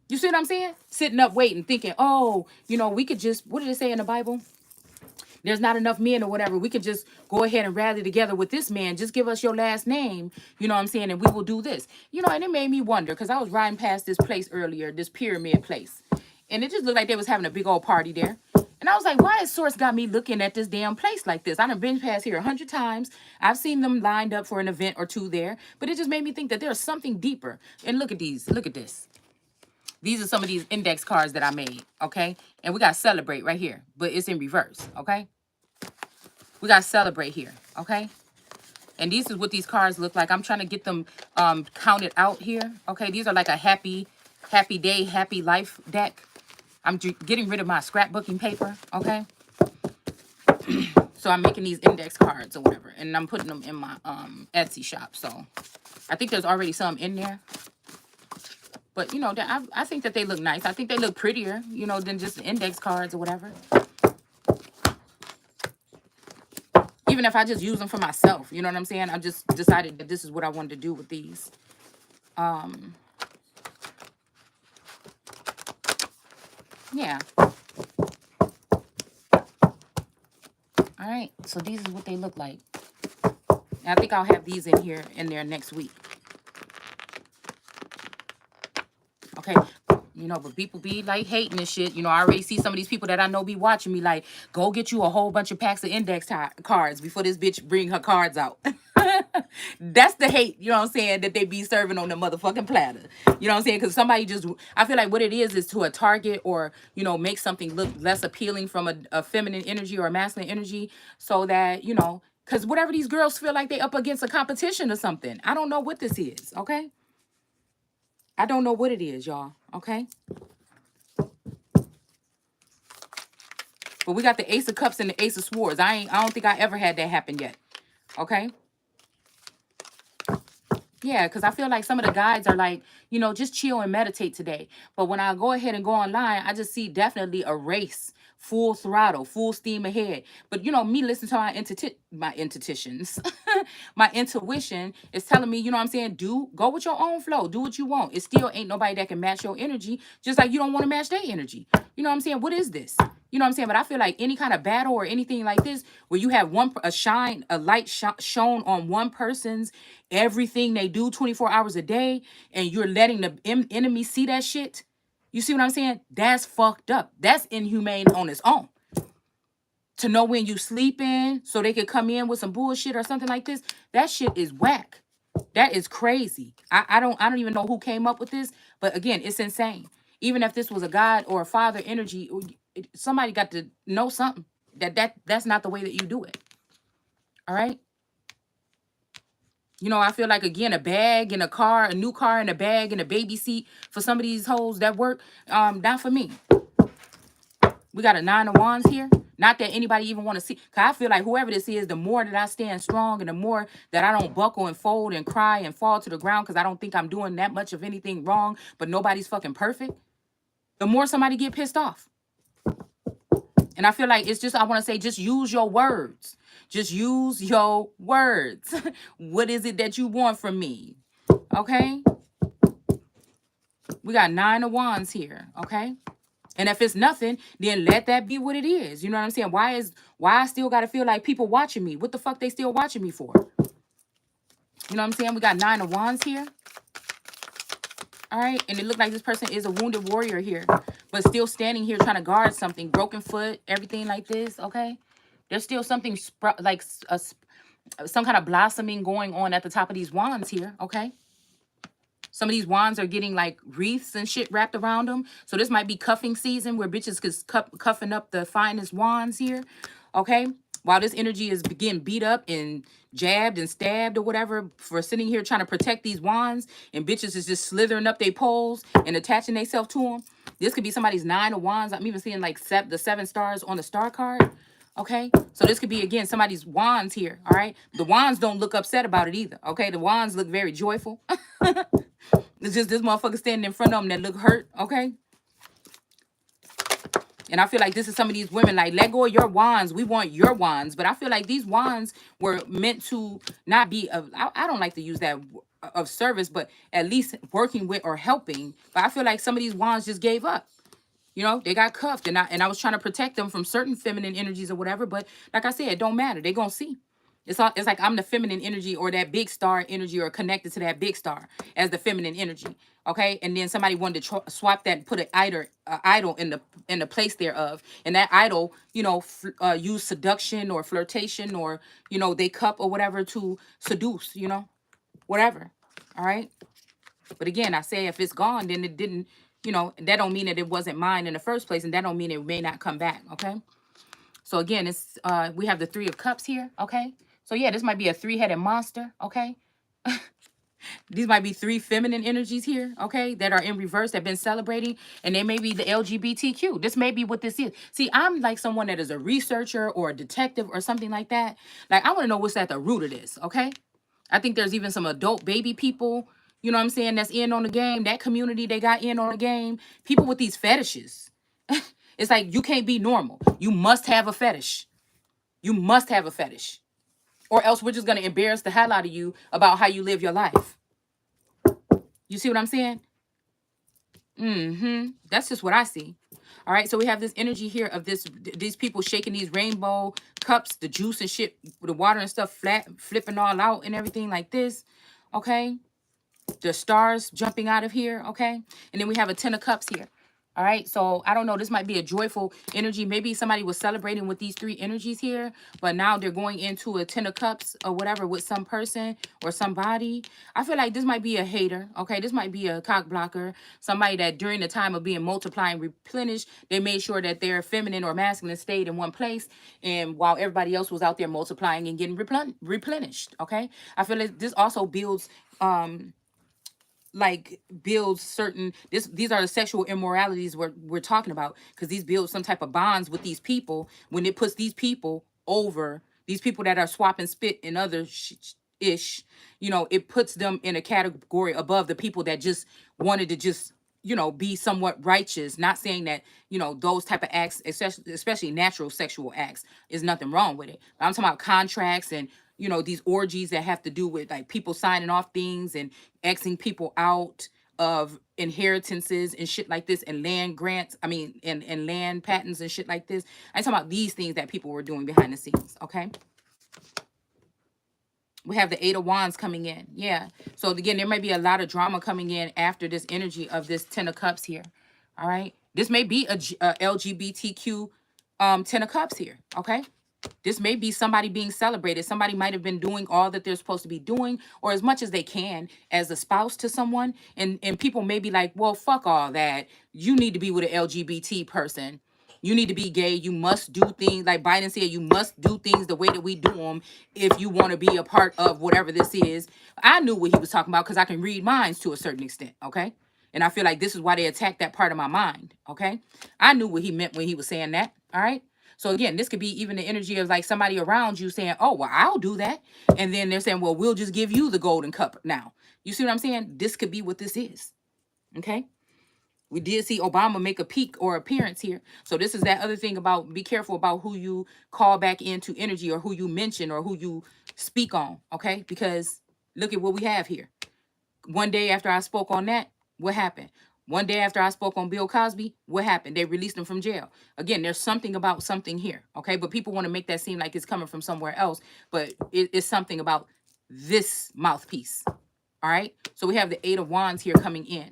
You see what I'm saying? Sitting up waiting, thinking, oh, we could just, what did it say in the Bible? There's not enough men or whatever. We could just go ahead and rally together with this man. Just give us your last name. You know what I'm saying? And we will do this. And it made me wonder because I was riding past this place earlier, this pyramid place. And it just looked like they was having a big old party there. And I was like, why has Source got me looking at this damn place like this? I done been past here 100 times. I've seen them lined up for an event or two there. But it just made me think that there's something deeper. And look at these. Look at this. These are some of these index cards that I made, okay? And we got to celebrate right here. But it's in reverse, okay? We got to celebrate here, okay? And these is what these cards look like. I'm trying to get them counted out here, okay? These are like a happy day, happy life deck. I'm getting rid of my scrapbooking paper, okay? So I'm making these index cards or whatever. And I'm putting them in my Etsy shop. So I think there's already some in there. But, I think that they look nice. I think they look prettier, than just index cards or whatever. Even if I just use them for myself, you know what I'm saying? I just decided that this is what I wanted to do with these. Yeah. All right. So these is what they look like. And I think I'll have these in there next week. Okay. But people be like hating and shit. I already see some of these people that I know be watching me like, go get you a whole bunch of packs of index cards before this bitch bring her cards out. That's the hate, you know what I'm saying, that they be serving on the motherfucking platter. You know what I'm saying? Because somebody I feel like what it is to a target or, make something look less appealing from a feminine energy or a masculine energy so that, because whatever these girls feel like they up against a competition or something. I don't know what this is, okay? I don't know what it is, y'all, okay? But we got the Ace of Cups and the Ace of Swords. I don't think I ever had that happen yet, okay? Yeah, because I feel like some of the guides are like, just chill and meditate today. But when I go ahead and go online, I just see definitely a race, full throttle, full steam ahead. But, me listening to my intuitions, my intuition is telling me, what I'm saying, go with your own flow. Do what you want. It still ain't nobody that can match your energy, just like you don't want to match their energy. You know what I'm saying? What is this? You know what I'm saying? But I feel like any kind of battle or anything like this, where you have a light shown on one person's everything they do 24 hours a day, and you're letting the enemy see that shit. You see what I'm saying? That's fucked up. That's inhumane on its own. To know when you sleeping so they could come in with some bullshit or something like this, that shit is whack. That is crazy. I don't even know who came up with this, but again, it's insane. Even if this was a God or a father energy, somebody got to know something. That's not the way that you do it. All right? You know, I feel like again a bag and a car, a new car and a bag and a baby seat for some of these hoes that work. Not for me. We got a 9 of Wands here. Not that anybody even want to see. Cause I feel like whoever this is, the more that I stand strong and the more that I don't buckle and fold and cry and fall to the ground because I don't think I'm doing that much of anything wrong, but nobody's fucking perfect, the more somebody get pissed off. And I feel like it's just, I want to say, just use your words. Just use your words. What is it that you want from me? Okay? We got 9 of Wands here. Okay? And if it's nothing, then let that be what it is. You know what I'm saying? Why I still gotta feel like people watching me? What the fuck they still watching me for? You know what I'm saying? We got 9 of Wands here. All right. And it looked like this person is a wounded warrior here, but still standing here trying to guard something. Broken foot, everything like this. Okay. There's still something some kind of blossoming going on at the top of these wands here. Okay. Some of these wands are getting like wreaths and shit wrapped around them. So this might be cuffing season where bitches is cuffing up the finest wands here. Okay. While this energy is getting beat up and jabbed and stabbed or whatever for sitting here trying to protect these wands, and bitches is just slithering up their poles and attaching themselves to them. This could be somebody's 9 of Wands. I'm even seeing like the 7 stars on the star card. Okay, so this could be again somebody's wands here. All right, the wands don't look upset about it either. Okay, the wands look very joyful. It's just this motherfucker standing in front of them that look hurt, okay? And I feel like this is some of these women, like, let go of your wands. We want your wands. But I feel like these wands were meant to not be of, I don't like to use that of service, but at least working with or helping. But I feel like some of these wands just gave up. You know, they got cuffed, and I was trying to protect them from certain feminine energies or whatever. But like I said, it don't matter. They gonna see. It's like I'm the feminine energy or that big star energy or connected to that big star as the feminine energy. Okay, and then somebody wanted to swap that and put an idol in the place thereof, and that idol, you know, use seduction or flirtation or they cup or whatever to seduce, whatever. All right, but again, I say if it's gone, then it didn't. That don't mean that it wasn't mine in the first place, and that don't mean it may not come back. Okay. So again, it's we have the 3 of Cups here, okay? So yeah, this might be a 3-headed monster, okay? These might be 3 feminine energies here, okay, that are in reverse, that have been celebrating, and they may be the LGBTQ. This may be what this is. See, I'm like someone that is a researcher or a detective or something like that. Like, I want to know what's at the root of this, okay? I think there's even some adult baby people, you know what I'm saying, that's in on the game. That community, they got in on the game. People with these fetishes. It's like you can't be normal. You must have a fetish. You must have a fetish. Or else we're just going to embarrass the hell out of you about how you live your life. You see what I'm saying? That's just what I see. All right, so we have this energy here of these people shaking these rainbow cups, the juice and shit, the water and stuff flipping all out and everything like this. Okay, the stars jumping out of here. Okay, and then we have a 10 of Cups here. All right, so I don't know. This might be a joyful energy. Maybe somebody was celebrating with these 3 energies here, but now they're going into a 10 of Cups or whatever with some person or somebody. I feel like this might be a hater. Okay, this might be a cock blocker. Somebody that during the time of being multiplied and replenished, they made sure that their feminine or masculine stayed in one place, and while everybody else was out there multiplying and getting replenished. Okay, I feel like this also builds like builds certain these are the sexual immoralities we're talking about, because these build some type of bonds with these people when it puts these people over these people that are swapping spit and other ish. It puts them in a category above the people that just wanted to just be somewhat righteous. Not saying that those type of acts, especially natural sexual acts, is nothing wrong with it, but I'm talking about contracts and these orgies that have to do with like people signing off things and Xing people out of inheritances and shit like this, and land grants, and land patents and shit like this. I'm talking about these things that people were doing behind the scenes. Okay, we have the 8 of Wands coming in. Yeah, so again, there may be a lot of drama coming in after this energy of this 10 of Cups here. All right, this may be a LGBTQ 10 of Cups here. Okay, this may be somebody being celebrated. Somebody might have been doing all that they're supposed to be doing, or as much as they can as a spouse to someone. And people may be like, well, fuck all that. You need to be with an LGBT person. You need to be gay. You must do things like Biden said. You must do things the way that we do them if you want to be a part of whatever this is. I knew what he was talking about because I can read minds to a certain extent. Okay. And I feel like this is why they attacked that part of my mind. Okay. I knew what he meant when he was saying that. All right. So again, this could be even the energy of like somebody around you saying, oh, well, I'll do that. And then they're saying, well, we'll just give you the golden cup now. You see what I'm saying? This could be what this is. Okay. We did see Obama make a peak or appearance here. So this is that other thing about be careful about who you call back into energy or who you mention or who you speak on. Okay. Because look at what we have here. One day after I spoke on that, what happened? One day after I spoke on Bill Cosby, what happened? They released him from jail. Again, there's something about something here. Okay. But people want to make that seem like it's coming from somewhere else. But it's something about this mouthpiece. All right. So we have the 8 of Wands here coming in.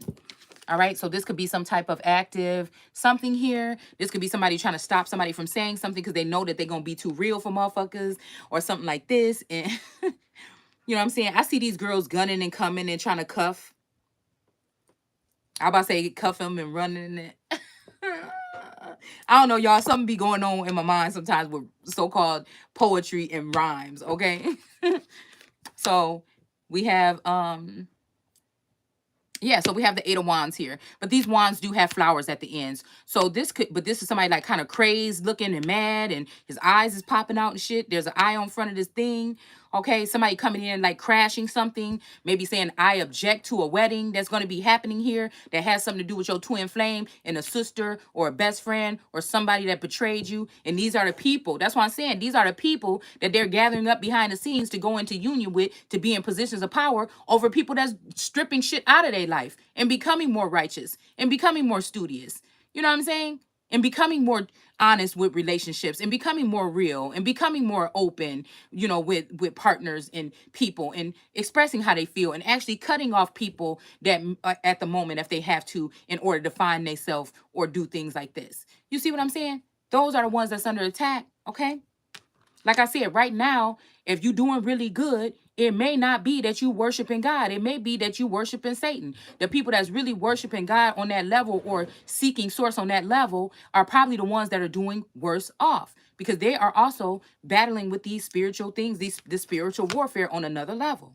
All right. So this could be some type of active something here. This could be somebody trying to stop somebody from saying something because they know that they're going to be too real for motherfuckers or something like this. And you know what I'm saying? I see these girls gunning and coming and trying to cuff. I about to say cuff them and running it. I don't know, y'all. Something be going on in my mind sometimes with so-called poetry and rhymes. Okay. So we have yeah, so we have the 8 of Wands here. But these wands do have flowers at the ends. So this could, but this is somebody like kind of crazed looking and mad and his eyes is popping out and shit. There's an eye on front of this thing. Okay, somebody coming in like crashing something, maybe saying, I object to a wedding that's going to be happening here that has something to do with your twin flame and a sister or a best friend or somebody that betrayed you. And these are the people. That's what I'm saying. These are the people that they're gathering up behind the scenes to go into union with to be in positions of power over people that's stripping shit out of their life and becoming more righteous and becoming more studious. You know what I'm saying? And becoming more honest with relationships and becoming more real and becoming more open, you know, with partners and people and expressing how they feel and actually cutting off people that at the moment if they have to in order to find themselves or do things like this. You see what I'm saying? Those are the ones that's under attack. Okay. Like I said, right now, if you're doing really good, it may not be that you worshiping God. It may be that you worshiping Satan. The people that's really worshiping God on that level or seeking source on that level are probably the ones that are doing worse off because they are also battling with these spiritual things, this spiritual warfare on another level.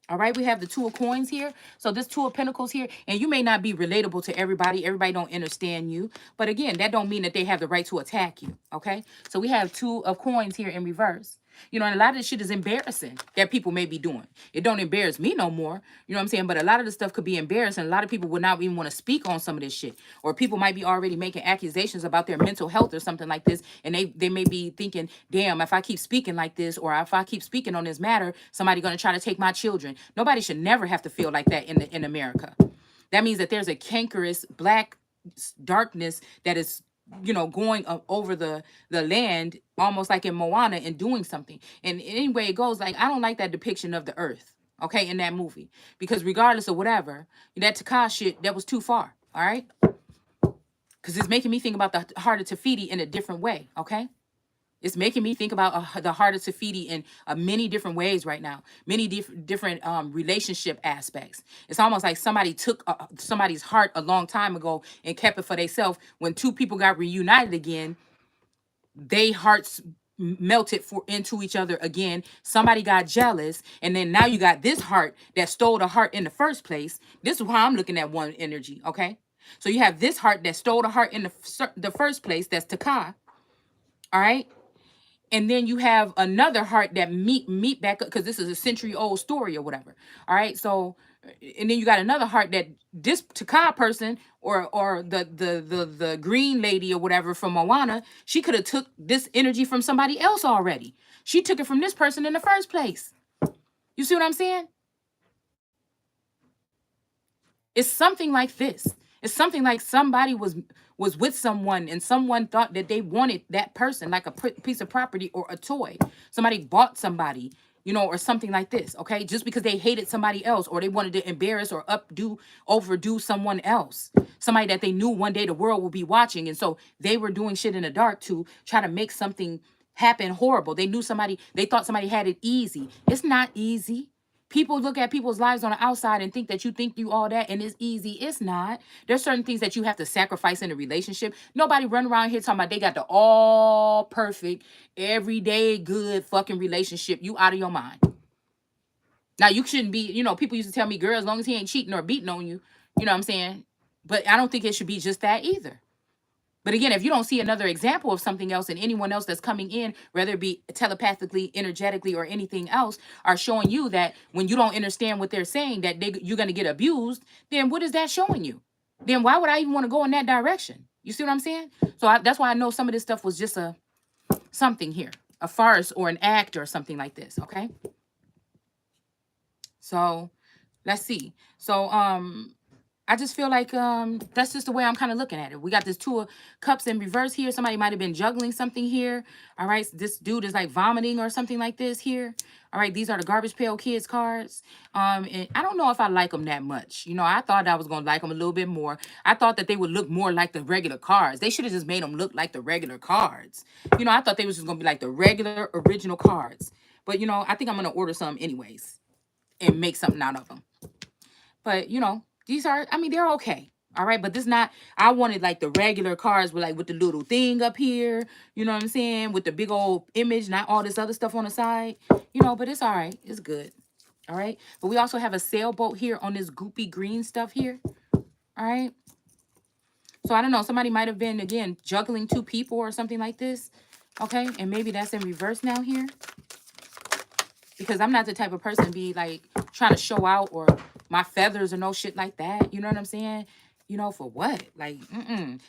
All right, we have the 2 of coins here. So this 2 of pentacles here, and you may not be relatable to everybody. Everybody don't understand you. But again, that don't mean that they have the right to attack you. Okay, so we have 2 of coins here in reverse. You know, and a lot of this shit is embarrassing that people may be doing. It don't embarrass me no more. You know what I'm saying? But a lot of the stuff could be embarrassing. A lot of people would not even want to speak on some of this shit. Or people might be already making accusations about their mental health or something like this. And they may be thinking, damn, if I keep speaking like this or if I keep speaking on this matter, somebody going to try to take my children. Nobody should never have to feel like that in America. That means that there's a cankerous black darkness that is, you know, going over the land almost like in Moana and doing something. And anyway it goes, like I don't like that depiction of the earth, okay, in that movie, because regardless of whatever, that Taka shit, that was too far. All right, because it's making me think about the heart of Tafiti in a different way. Okay, it's making me think about the heart of Tafiti in many different ways right now, many different relationship aspects. It's almost like somebody took somebody's heart a long time ago and kept it for themselves. When 2 people got reunited again, they hearts melted into each other again. Somebody got jealous, and then now you got this heart that stole the heart in the first place. This is how I'm looking at one energy. Okay, so you have this heart that stole the heart in the first place. That's Taka. All right. And then you have another heart that meet back up because this is a century-old story or whatever. All right, so and then you got another heart that this Taka person or the green lady or whatever from Moana, she could have took this energy from somebody else already. She took it from this person in the first place. You see what I'm saying? It's something like this. It's something like somebody was with someone and someone thought that they wanted that person like a piece of property or a toy. Somebody bought somebody, you know, or something like this, okay? Just because they hated somebody else or they wanted to embarrass or overdo someone else. Somebody that they knew one day the world will be watching. And so they were doing shit in the dark to try to make something happen horrible. They thought somebody had it easy. It's not easy. People look at people's lives on the outside and think that you think you all that and it's easy. It's not. There's certain things that you have to sacrifice in a relationship. Nobody run around here talking about they got the all perfect, everyday good fucking relationship. You out of your mind. Now you shouldn't be, people used to tell me, girl, as long as he ain't cheating or beating on you, you know what I'm saying? But I don't think it should be just that either. But again, if you don't see another example of something else and anyone else that's coming in, whether it be telepathically, energetically, or anything else, are showing you that when you don't understand what they're saying, that you're going to get abused, then what is that showing you? Then why would I even want to go in that direction? You see what I'm saying? So that's why I know some of this stuff was just something here, a farce or an act or something like this. Okay. So let's see. So I just feel like that's just the way I'm kind of looking at it. We got this Two of Cups in reverse here. Somebody might have been juggling something here. All right, this dude is like vomiting or something like this here. All right, these are the Garbage Pail Kids cards. And I don't know if I like them that much. I thought I was gonna like them a little bit more. I thought that they would look more like the regular cards. They should have just made them look like the regular cards. I thought they was just gonna be like the regular original cards. But I think I'm gonna order some anyways and make something out of them. But these are, they're okay. All right, but this not, I wanted like the regular cards with the little thing up here, you know what I'm saying, with the big old image, not all this other stuff on the side, but it's all right. It's good. All right, but we also have a sailboat here on this goopy green stuff here. All right, so I don't know, somebody might have been, again, juggling two people or something like this. Okay, and maybe that's in reverse now here, because I'm not the type of person to be like trying to show out or my feathers or no shit like that. You know what I'm saying? For what? Like,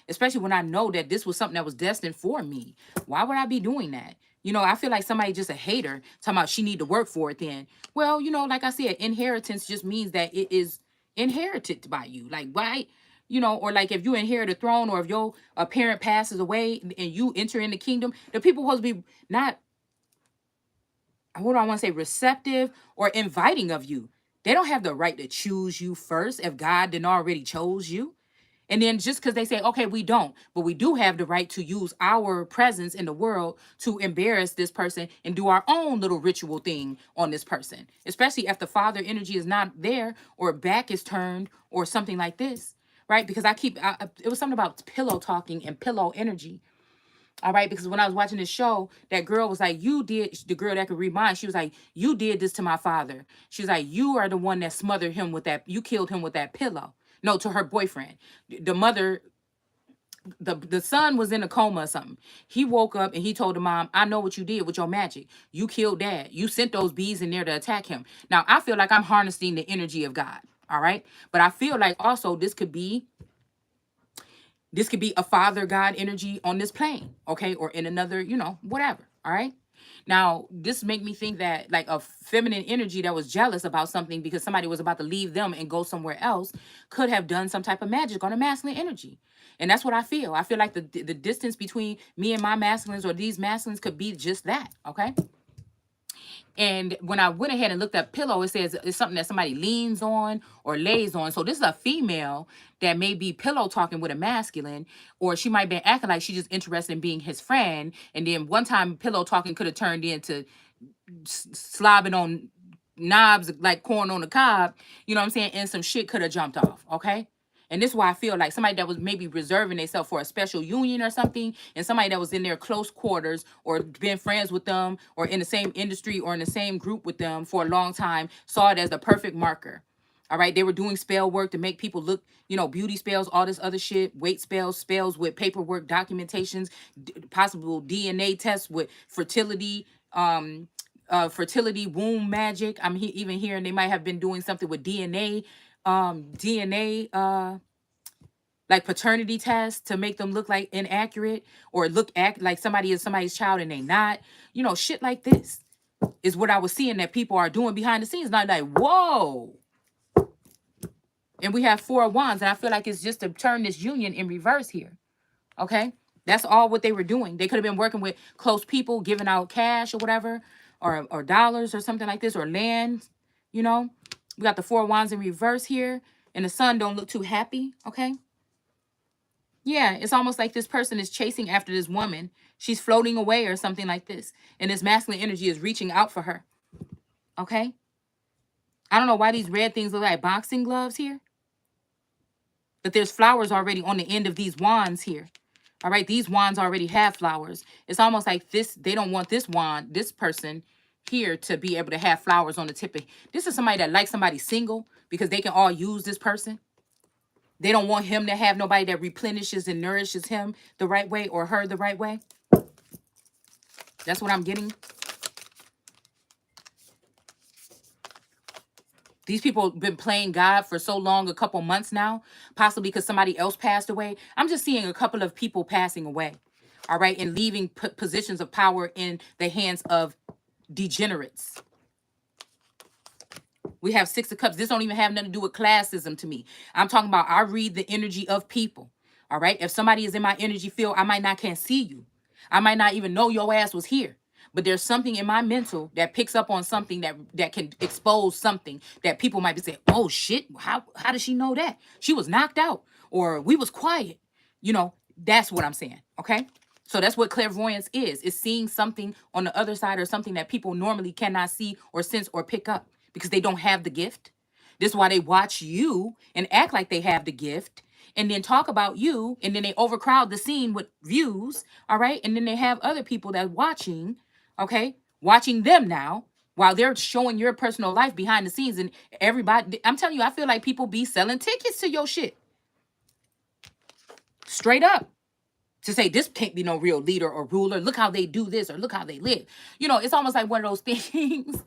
especially when I know that this was something that was destined for me. Why would I be doing that? I feel like somebody just a hater talking about she need to work for it then. Well, like I said, inheritance just means that it is inherited by you. Like, why? Or like if you inherit a throne or if a parent passes away and you enter in the kingdom, the people supposed to be not, what do I want to say, receptive or inviting of you. They don't have the right to choose you first if God didn't already chose you. And then just because they say, okay, we don't, but we do have the right to use our presence in the world to embarrass this person and do our own little ritual thing on this person, especially if the father energy is not there or back is turned or something like this, right? Because it was something about pillow talking and pillow energy. All right, because when I was watching this show, that girl was like, the girl that could read minds, she was like, you did this to my father. She was like, you are the one that smothered him you killed him with that pillow. No, to her boyfriend. The mother, the son was in a coma or something. He woke up and he told the mom, I know what you did with your magic. You killed dad. You sent those bees in there to attack him. Now, I feel like I'm harnessing the energy of God. All right. But I feel like also this could be a father God energy on this plane, okay, or in another, whatever. All right. Now, this make me think that like a feminine energy that was jealous about something because somebody was about to leave them and go somewhere else could have done some type of magic on a masculine energy. And that's what I feel. I feel like the distance between me and my masculines or these masculines could be just that. Okay. And when I went ahead and looked up pillow, it says it's something that somebody leans on or lays on. So this is a female that may be pillow talking with a masculine, or she might be acting like she's just interested in being his friend. And then one time pillow talking could have turned into slobbing on knobs like corn on the cob, you know what I'm saying? And some shit could have jumped off, okay? And this is why I feel like somebody that was maybe reserving themselves for a special union or something, and somebody that was in their close quarters or been friends with them or in the same industry or in the same group with them for a long time, saw it as the perfect marker. All right, they were doing spell work to make people look, beauty spells, all this other shit, weight spells with paperwork, documentations, possible DNA tests with fertility, fertility, womb magic. I'm even hearing they might have been doing something with DNA, like paternity tests to make them look like inaccurate or act like somebody is somebody's child and they not. Shit like this is what I was seeing that people are doing behind the scenes. Not like, whoa. And we have 4 of Wands, and I feel like it's just to turn this union in reverse here. Okay? That's all what they were doing. They could have been working with close people, giving out cash or whatever, or dollars or something like this, or land. We got the 4 of Wands in reverse here, and the sun don't look too happy. Okay? Yeah, it's almost like this person is chasing after this woman. She's floating away or something like this. And this masculine energy is reaching out for her. Okay? I don't know why these red things look like boxing gloves here. But there's flowers already on the end of these wands here. All right, these wands already have flowers. It's almost like this, they don't want this wand, this person here to be able to have flowers on the tip of. This is somebody that likes somebody single because they can all use this person. They don't want him to have nobody that replenishes and nourishes him the right way or her the right way. That's what I'm getting. These people have been playing God for so long, a couple months now, possibly because somebody else passed away. I'm just seeing a couple of people passing away, all right, and leaving positions of power in the hands of degenerates. We have Six of Cups. This don't even have nothing to do with classism to me. I'm talking about I read the energy of people, all right? If somebody is in my energy field, I might not can't see you. I might not even know your ass was here. But there's something in my mental that picks up on something that can expose something that people might be saying, oh shit, how does she know that? She was knocked out or we was quiet. You know, that's what I'm saying, okay? So that's what clairvoyance is. It's seeing something on the other side or something that people normally cannot see or sense or pick up because they don't have the gift. This is why they watch you and act like they have the gift and then talk about you and then they overcrowd the scene with views, all right? And then they have other people that watching, okay? Watching them now while they're showing your personal life behind the scenes and everybody, I'm telling you, I feel like people be selling tickets to your shit. Straight up. To say this can't be no real leader or ruler. Look how they do this or look how they live. You know, it's almost like one of those things.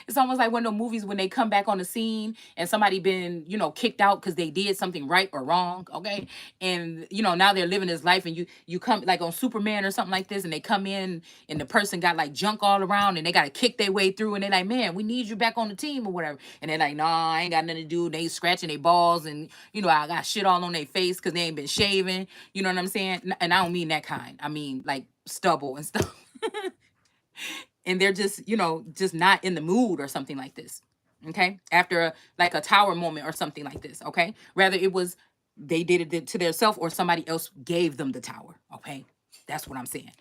It's almost like one of those movies when they come back on the scene and somebody been, you know, kicked out because they did something right or wrong. Okay. And, you know, now they're living this life and you come like on Superman or something like this and they come in and the person got like junk all around and they got to kick their way through and they're like, man, we need you back on the team or whatever. And they're like, nah, I ain't got nothing to do. They scratching their balls and, you know, I got shit all on their face because they ain't been shaving. You know what I'm saying? And I don't mean that kind. I mean like stubble and stuff. And they're just, you know, just not in the mood or something like this. Okay. After like a tower moment or something like this. Okay. Rather it was they did it to themselves or somebody else gave them the tower. Okay. That's what I'm saying.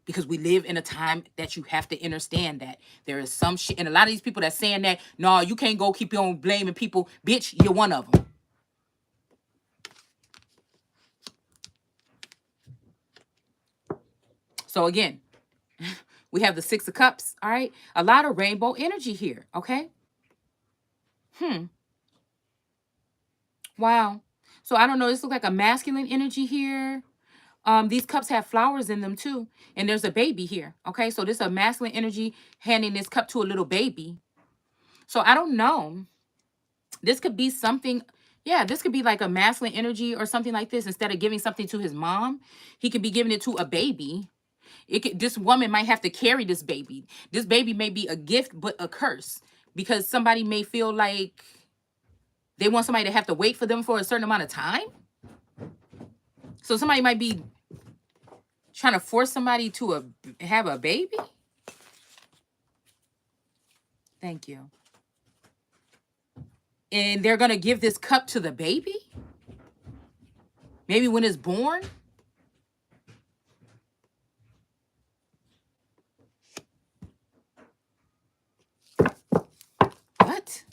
Because we live in a time that you have to understand that there is some shit. And a lot of these people that's saying that, no, you can't go keep on blaming people. Bitch, you're one of them. So again, we have the Six of Cups, all right? A lot of rainbow energy here, okay? Wow. So I don't know, this looks like a masculine energy here. These cups have flowers in them too. And there's a baby here, okay? So this is a masculine energy handing this cup to a little baby. So I don't know. This could be something, yeah, this could be like a masculine energy or something like this. Instead of giving something to his mom, he could be giving it to a baby. This woman might have to carry this baby. This baby may be a gift, but a curse because somebody may feel like they want somebody to have to wait for them for a certain amount of time. So somebody might be trying to force somebody to have a baby. Thank you. And they're going to give this cup to the baby? Maybe when it's born? What?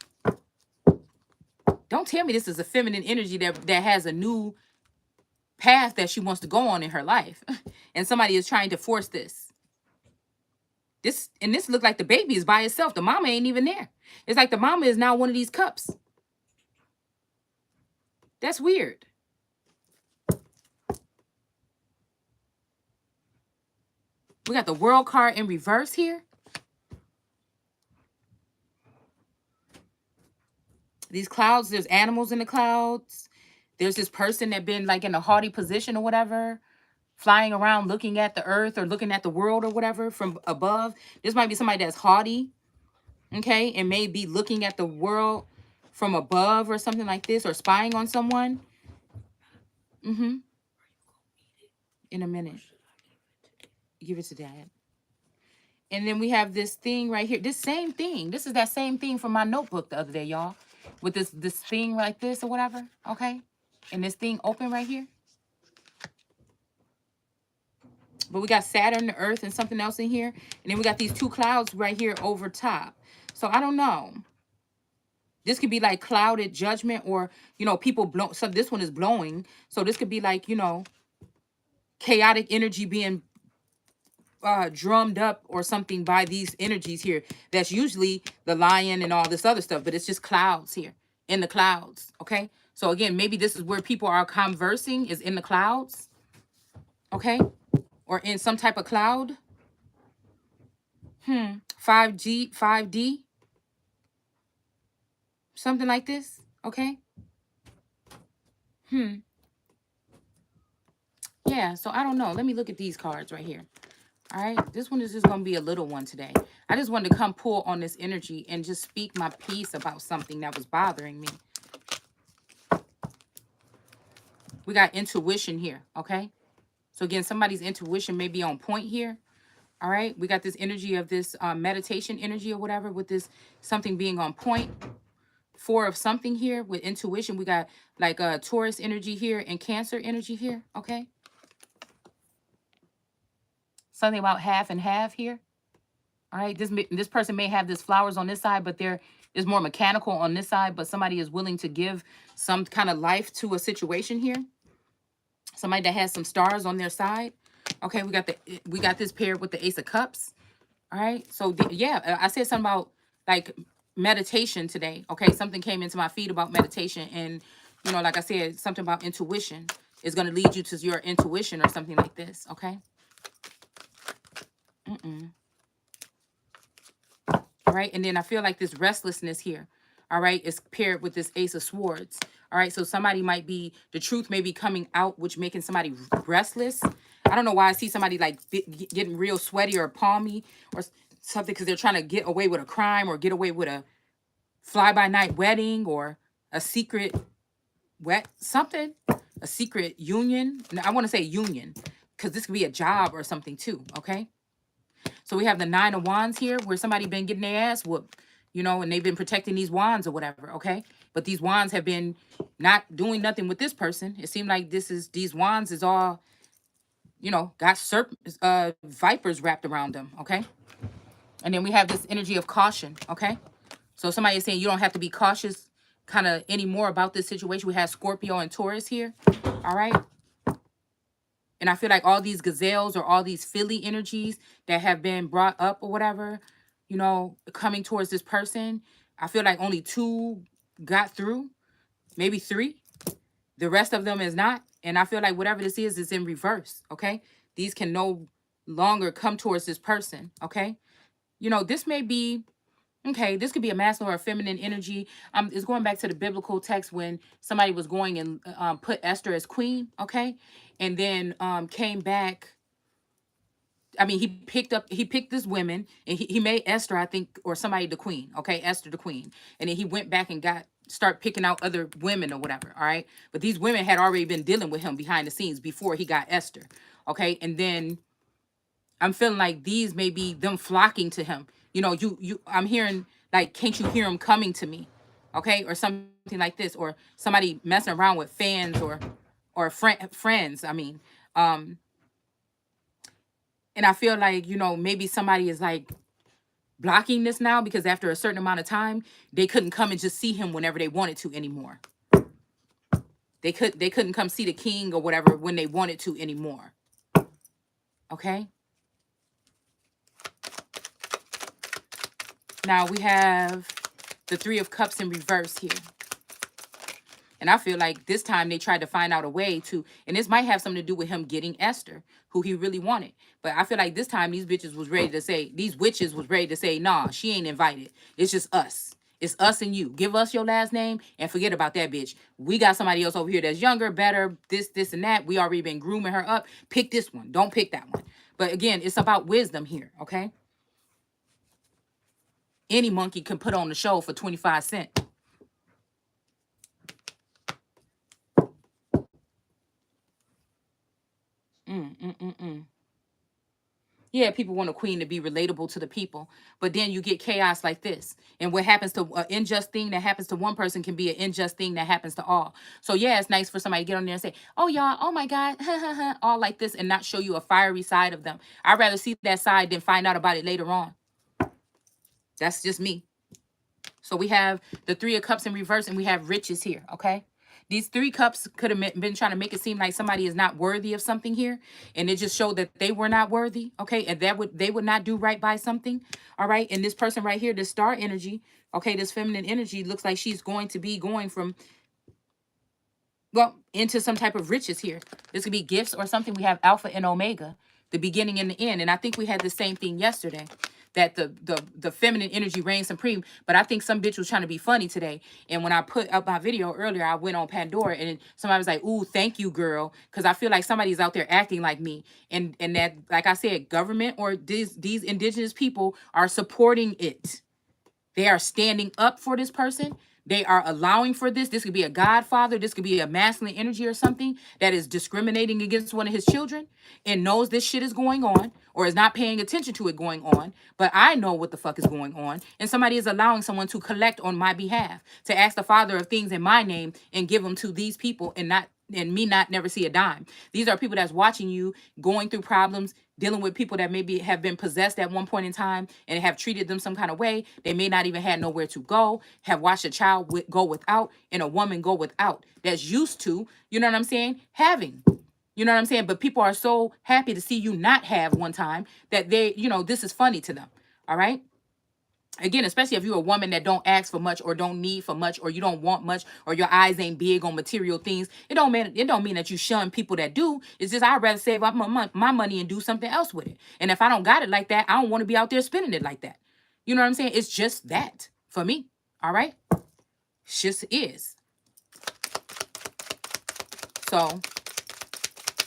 Don't tell me this is a feminine energy that has a new path that she wants to go on in her life. And somebody is trying to force this. This look like the baby is by itself. The mama ain't even there. It's like the mama is now one of these cups. That's weird. We got the World card in reverse here. These clouds, there's animals in the clouds. There's this person that been like in a haughty position or whatever, flying around looking at the earth or looking at the world or whatever from above. This might be somebody that's haughty, okay, and may be looking at the world from above or something like this or spying on someone. In a minute. Give it to Dad. And then we have this thing right here. This same thing. This is that same thing from my notebook the other day, y'all. With this thing like this or whatever, okay? And this thing open right here. But we got Saturn, the Earth, and something else in here. And then we got these two clouds right here over top. So I don't know. This could be like clouded judgment, or people blow. So this one is blowing. So this could be like chaotic energy being drummed up or something by these energies here. That's usually the lion and all this other stuff, but it's just clouds here, in the clouds. Okay, so again, maybe this is where people are conversing, is in the clouds. Okay, or in some type of cloud. 5G, 5D, something like this. Okay. Yeah, so I don't know. Let me look at these cards right here. All right, this one is just going to be a little one today. I just wanted to come pull on this energy and just speak my piece about something that was bothering me. We got intuition here, okay? So again, somebody's intuition may be on point here. All right, we got this energy of this meditation energy or whatever, with this something being on point. 4 of something here with intuition. We got like Taurus energy here and Cancer energy here, okay? Something about half and half here. All right, this person may have this flowers on this side, but there is more mechanical on this side, but somebody is willing to give some kind of life to a situation here. Somebody that has some stars on their side. Okay, we got this paired with the Ace of Cups. All right, so yeah, I said something about like meditation today. Okay, something came into my feed about meditation, and like I said, something about intuition is going to lead you to your intuition or something like this. Okay. All right, and then I feel like this restlessness here, all right, is paired with this Ace of Swords. All right, so somebody might be, the truth may be coming out, which making somebody restless. I don't know why I see somebody like getting real sweaty or palmy or something, because they're trying to get away with a crime or get away with a fly-by-night wedding or a secret something, a secret union. I want to say union, because this could be a job or something too, okay? So we have the 9 of Wands here, where somebody been getting their ass whooped, and they've been protecting these wands or whatever, okay? But these wands have been not doing nothing with this person. It seemed like these wands is all, got vipers wrapped around them, okay? And then we have this energy of caution, okay? So somebody is saying you don't have to be cautious kind of anymore about this situation. We have Scorpio and Taurus here, all right? And I feel like all these gazelles or all these Philly energies that have been brought up or whatever, coming towards this person, I feel like only 2 got through, maybe 3. The rest of them is not. And I feel like whatever this is in reverse, okay? These can no longer come towards this person, okay? This may be, okay, this could be a masculine or a feminine energy. It's going back to the biblical text when somebody was going and put Esther as queen, okay? And then came back. I mean, he picked this women, and he made Esther, I think, or somebody the queen, okay? Esther the queen. And then he went back and start picking out other women or whatever, all right? But these women had already been dealing with him behind the scenes before he got Esther, okay? And then I'm feeling like these may be them flocking to him. I'm hearing like, can't you hear him coming to me? Okay, or something like this, or somebody messing around with fans or friends. I mean, and I feel like, maybe somebody is like blocking this now, because after a certain amount of time, they couldn't come and just see him whenever they wanted to anymore. They couldn't come see the king or whatever when they wanted to anymore. Okay. Now we have the 3 of Cups in reverse here. And I feel like this time they tried to find out a way to, and this might have something to do with him getting Esther, who he really wanted. But I feel like this time these witches was ready to say, nah, she ain't invited. It's just us. It's us and you. Give us your last name and forget about that bitch. We got somebody else over here that's younger, better, this, and that. We already been grooming her up. Pick this one. Don't pick that one. But again, it's about wisdom here, okay? Any monkey can put on the show for 25 cents. Yeah, people want a queen to be relatable to the people, but then you get chaos like this. And what happens to an unjust thing that happens to one person can be an unjust thing that happens to all. So yeah, it's nice for somebody to get on there and say, oh y'all, oh my God, all like this, and not show you a fiery side of them. I'd rather see that side than find out about it later on. That's just me. So we have the Three of Cups in reverse, and we have riches here, okay? These three cups could have been trying to make it seem like somebody is not worthy of something here, and it just showed that they were not worthy, okay? And they would not do right by something, all right? And this person right here, this star energy, okay, this feminine energy looks like she's going to be going from, well, into some type of riches here. This could be gifts or something. We have Alpha and Omega, the beginning and the end. And I think we had the same thing yesterday, that the feminine energy reigns supreme. But I think some bitch was trying to be funny today. And when I put up my video earlier, I went on Pandora and somebody was like, "Ooh, thank you, girl," because I feel like somebody's out there acting like me. And that, like I said, government or these indigenous people are supporting it. They are standing up for this person. They are allowing for this. This could be a godfather. This could be a masculine energy or something that is discriminating against one of his children and knows this shit is going on or is not paying attention to it going on. But I know what the fuck is going on. And somebody is allowing someone to collect on my behalf, to ask the father of things in my name and give them to these people and me not never see a dime. These are people that's watching you going through problems, dealing with people that maybe have been possessed at one point in time and have treated them some kind of way. They may not even had nowhere to go, have watched a child go without and a woman go without that's used to, you know what I'm saying, having. You know what I'm saying? But people are so happy to see you not have one time that they, this is funny to them. All right? Again, especially if you're a woman that don't ask for much or don't need for much or you don't want much or your eyes ain't big on material things, it don't mean that you shun people that do. It's just I'd rather save up my money and do something else with it. And if I don't got it like that, I don't want to be out there spending it like that. You know what I'm saying? It's just that for me. All right? It just is. So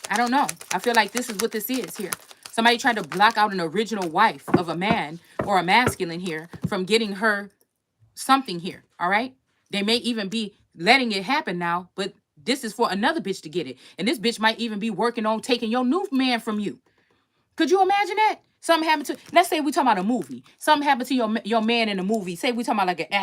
I don't know. I feel like this is what this is here. Somebody tried to block out an original wife of a man or a masculine here from getting her something here. All right. They may even be letting it happen now, but this is for another bitch to get it. And this bitch might even be working on taking your new man from you. Could you imagine that? Something happened to, let's say we talking about a movie. Something happened to your man in a movie. Say we talking about like an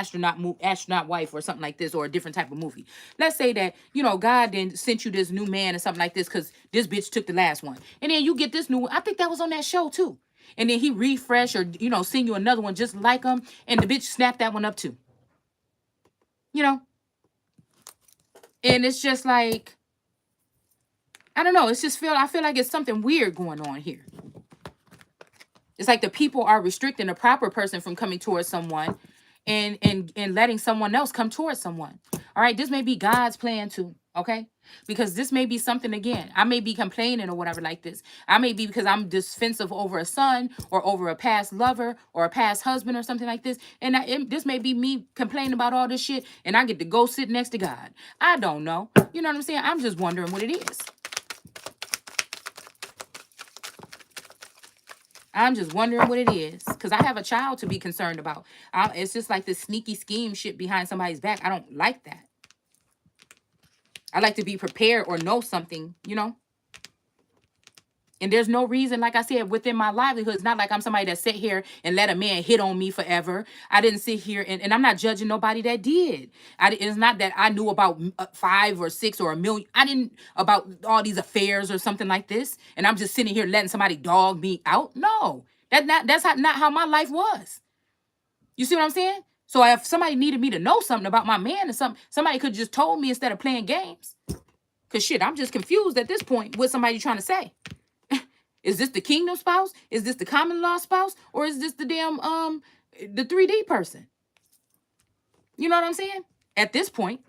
astronaut wife or something like this, or a different type of movie. Let's say that, God then sent you this new man or something like this because this bitch took the last one. And then you get this new one. I think that was on that show too. And then he refresh or, send you another one just like him. And the bitch snapped that one up too. And it's just like, I don't know. I feel like it's something weird going on here. It's like the people are restricting a proper person from coming towards someone and letting someone else come towards someone. All right, this may be God's plan too, okay? Because this may be something, again, I may be complaining or whatever like this. I may be because I'm defensive over a son or over a past lover or a past husband or something like this. And this may be me complaining about all this shit and I get to go sit next to God. I don't know. You know what I'm saying? I'm just wondering what it is. I'm just wondering what it is because I have a child to be concerned about. It's just like this sneaky scheme shit behind somebody's back. I don't like that. I like to be prepared or know something, And there's no reason, like I said, within my livelihood. It's not like I'm somebody that sit here and let a man hit on me forever. I didn't sit here and I'm not judging nobody that did. It's not that I knew about 5 or 6 or a million. I didn't about all these affairs or something like this. And I'm just sitting here letting somebody dog me out. No, that's not how my life was. You see what I'm saying? So if somebody needed me to know something about my man or something, somebody could just told me instead of playing games. Because shit, I'm just confused at this point what somebody trying to say. Is this the kingdom spouse? Is this the common law spouse? Or is this the damn the 3D person? You know what I'm saying? At this point,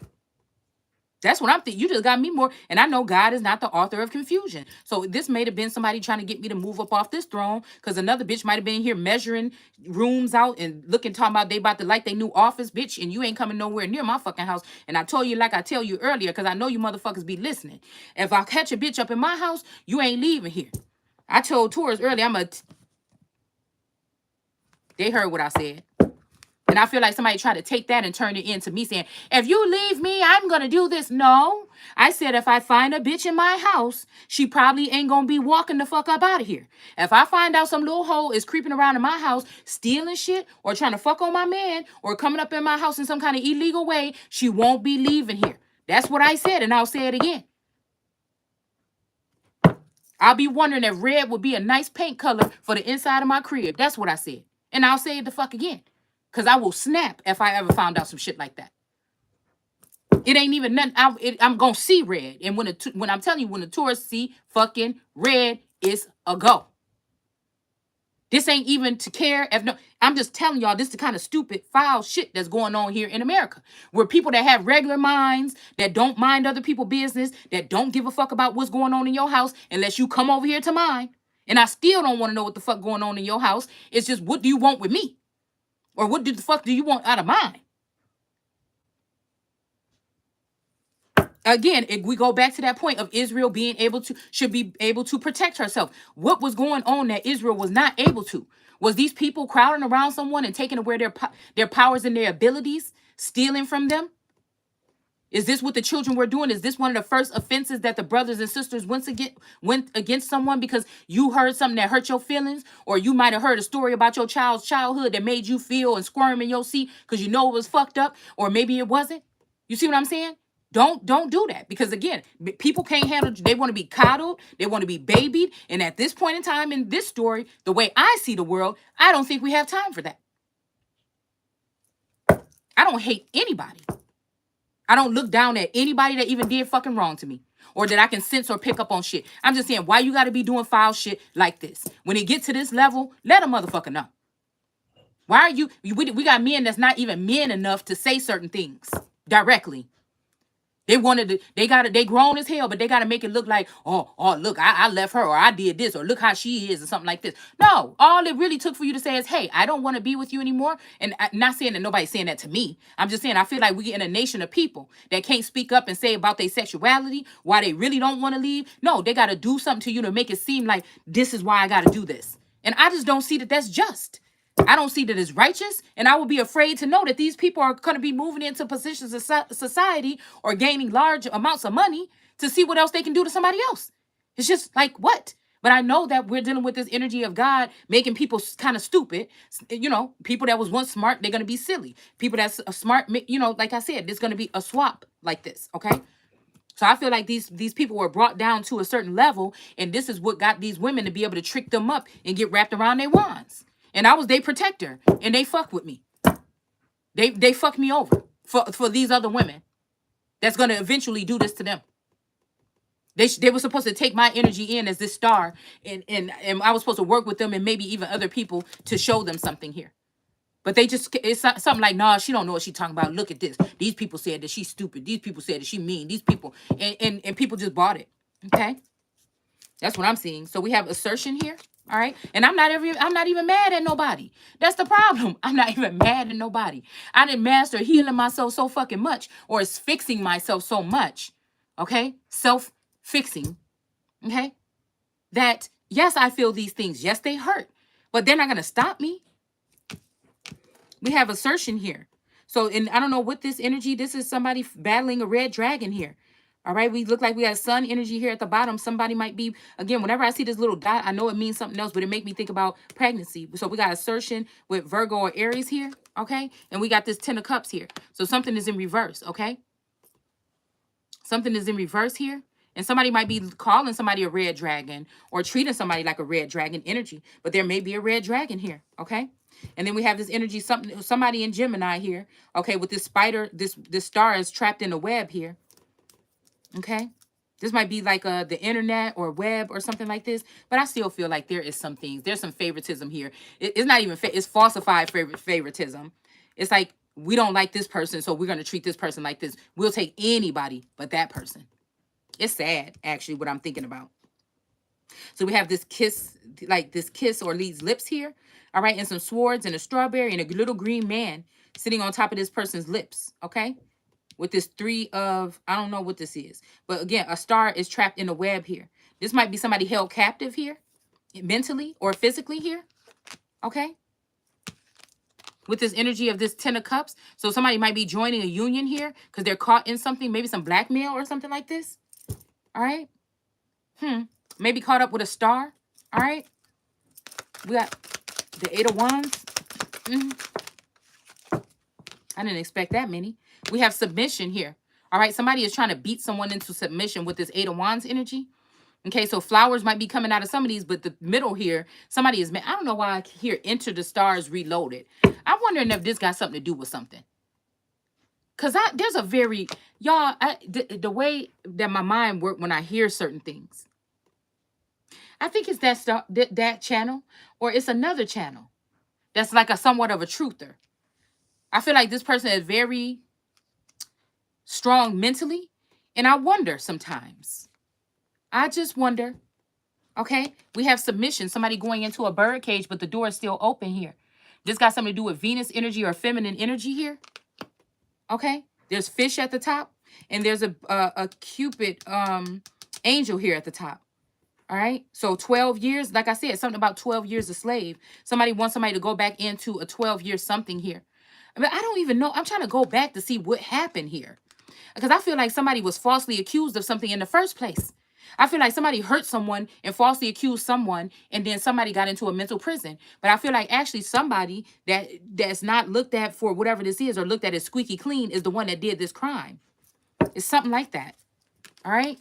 that's what I'm thinking. You just got me more. And I know God is not the author of confusion. So this may have been somebody trying to get me to move up off this throne because another bitch might have been here measuring rooms out and looking, talking about they about to like their new office, bitch, and you ain't coming nowhere near my fucking house. And I told you like I tell you earlier because I know you motherfuckers be listening. If I catch a bitch up in my house, you ain't leaving here. I told Taurus earlier, they heard what I said. And I feel like somebody tried to take that and turn it into me saying, if you leave me, I'm going to do this. No, I said, if I find a bitch in my house, she probably ain't going to be walking the fuck up out of here. If I find out some little hoe is creeping around in my house, stealing shit or trying to fuck on my man or coming up in my house in some kind of illegal way, she won't be leaving here. That's what I said. And I'll say it again. I'll be wondering if red would be a nice paint color for the inside of my crib. That's what I said. And I'll say it the fuck again. Because I will snap if I ever found out some shit like that. It ain't even nothing. I'm gonna see red. And when I'm telling you, when the tourists see fucking red, it's a go. This ain't even to care if no. I'm just telling y'all, this is the kind of stupid, foul shit that's going on here in America, where people that have regular minds, that don't mind other people's business, that don't give a fuck about what's going on in your house, unless you come over here to mine. And I still don't want to know what the fuck going on in your house. It's just, what do you want with me, or what the fuck do you want out of mine? Again, if we go back to that point of Israel should be able to protect herself. What was going on that Israel was not able to? Was these people crowding around someone and taking away their powers and their abilities, stealing from them? Is this what the children were doing? Is this one of the first offenses that the brothers and sisters went against someone because you heard something that hurt your feelings? Or you might have heard a story about your child's childhood that made you feel and squirm in your seat because you know it was fucked up, or maybe it wasn't. You see what I'm saying? Don't do that, because again, people can't handle. They want to be coddled. They want to be babied. And at this point in time in this story, the way I see the world, I don't think we have time for that. I don't hate anybody. I don't look down at anybody that even did fucking wrong to me, or that I can sense or pick up on shit. I'm just saying, why you got to be doing foul shit like this? When it get to this level, let a motherfucker know. Why are you? We got men that's not even men enough to say certain things directly. They grown as hell, but they gotta make it look like, oh, look, I left her, or I did this, or look how she is, or something like this. No, all it really took for you to say is, hey, I don't want to be with you anymore. And I'm not saying that nobody's saying that to me. I'm just saying I feel like we get in a nation of people that can't speak up and say about their sexuality, why they really don't want to leave. No, they gotta do something to you to make it seem like this is why I gotta do this. And I just don't see that that's just. I don't see that as righteous, and I would be afraid to know that these people are going to be moving into positions of society or gaining large amounts of money to see what else they can do to somebody else. It's just like, what? But I know that we're dealing with this energy of God making people kind of stupid. You know, people that was once smart, they're going to be silly. People that's smart, you know, like I said, there's going to be a swap like this, okay? So I feel like these people were brought down to a certain level, and this is what got these women to be able to trick them up and get wrapped around their wands. And I was their protector, and they fuck with me. They fuck me over for these other women that's going to eventually do this to them. They were supposed to take my energy in as this star, and I was supposed to work with them and maybe even other people to show them something here. But it's something like, nah, she don't know what she's talking about. Look at this. These people said that she's stupid. These people said that she mean. These people, and people just bought it. Okay? That's what I'm seeing. So we have assertion here. All right. And I'm not even mad at nobody. That's the problem. I'm not even mad at nobody. I didn't master healing myself so fucking much, or is fixing myself so much. Okay. Self-fixing. Okay. That, yes, I feel these things. Yes, they hurt, but they're not going to stop me. We have assertion here. So, and I don't know what this energy, this is somebody battling a red dragon here. All right, we look like we got sun energy here at the bottom. Somebody might be, again, whenever I see this little dot, I know it means something else, but it make me think about pregnancy. So we got assertion with Virgo or Aries here, okay? And we got this 10 of cups here. So something is in reverse, okay? Something is in reverse here. And somebody might be calling somebody a red dragon or treating somebody like a red dragon energy. But there may be a red dragon here, okay? And then we have this energy, somebody in Gemini here, okay, with this spider, this star is trapped in a web here. Okay, this might be like the internet or web or something like this, but I still feel like there is some things. There's some favoritism here. It's not even it's falsified favoritism. It's like, we don't like this person, so we're going to treat this person like this. We'll take anybody but that person. It's sad, actually, what I'm thinking about. So we have this kiss, like this kiss or these lips here. All right, and some swords and a strawberry and a little green man sitting on top of this person's lips. Okay. With this 3 of, I don't know what this is. But again, a star is trapped in a web here. This might be somebody held captive here, mentally or physically here. Okay? With this energy of this 10 of cups. So somebody might be joining a union here because they're caught in something, maybe some blackmail or something like this. All right? Maybe caught up with a star. All right? We got the 8 of wands. I didn't expect that many. We have submission here. All right, somebody is trying to beat someone into submission with this 8 of wands energy. Okay, so flowers might be coming out of some of these, but the middle here, somebody is, I don't know why I hear enter the stars reloaded. I'm wondering if this got something to do with something. Cause there's a very y'all the way that my mind works when I hear certain things. I think it's that channel, or it's another channel that's like a somewhat of a truther. I feel like this person is very strong mentally, and I wonder sometimes. I just wonder. Okay, we have submission. Somebody going into a bird cage, but the door is still open here. This got something to do with Venus energy or feminine energy here. Okay, there's fish at the top, and there's a Cupid angel here at the top. All right, so 12 years, like I said, something about 12 years a slave. Somebody wants somebody to go back into a 12-year something here. I mean, I don't even know. I'm trying to go back to see what happened here, because I feel like somebody was falsely accused of something in the first place. I feel like somebody hurt someone and falsely accused someone, and then somebody got into a mental prison. But I feel like actually somebody that's not looked at for whatever this is, or looked at as squeaky clean, is the one that did this crime. It's something like that. All right?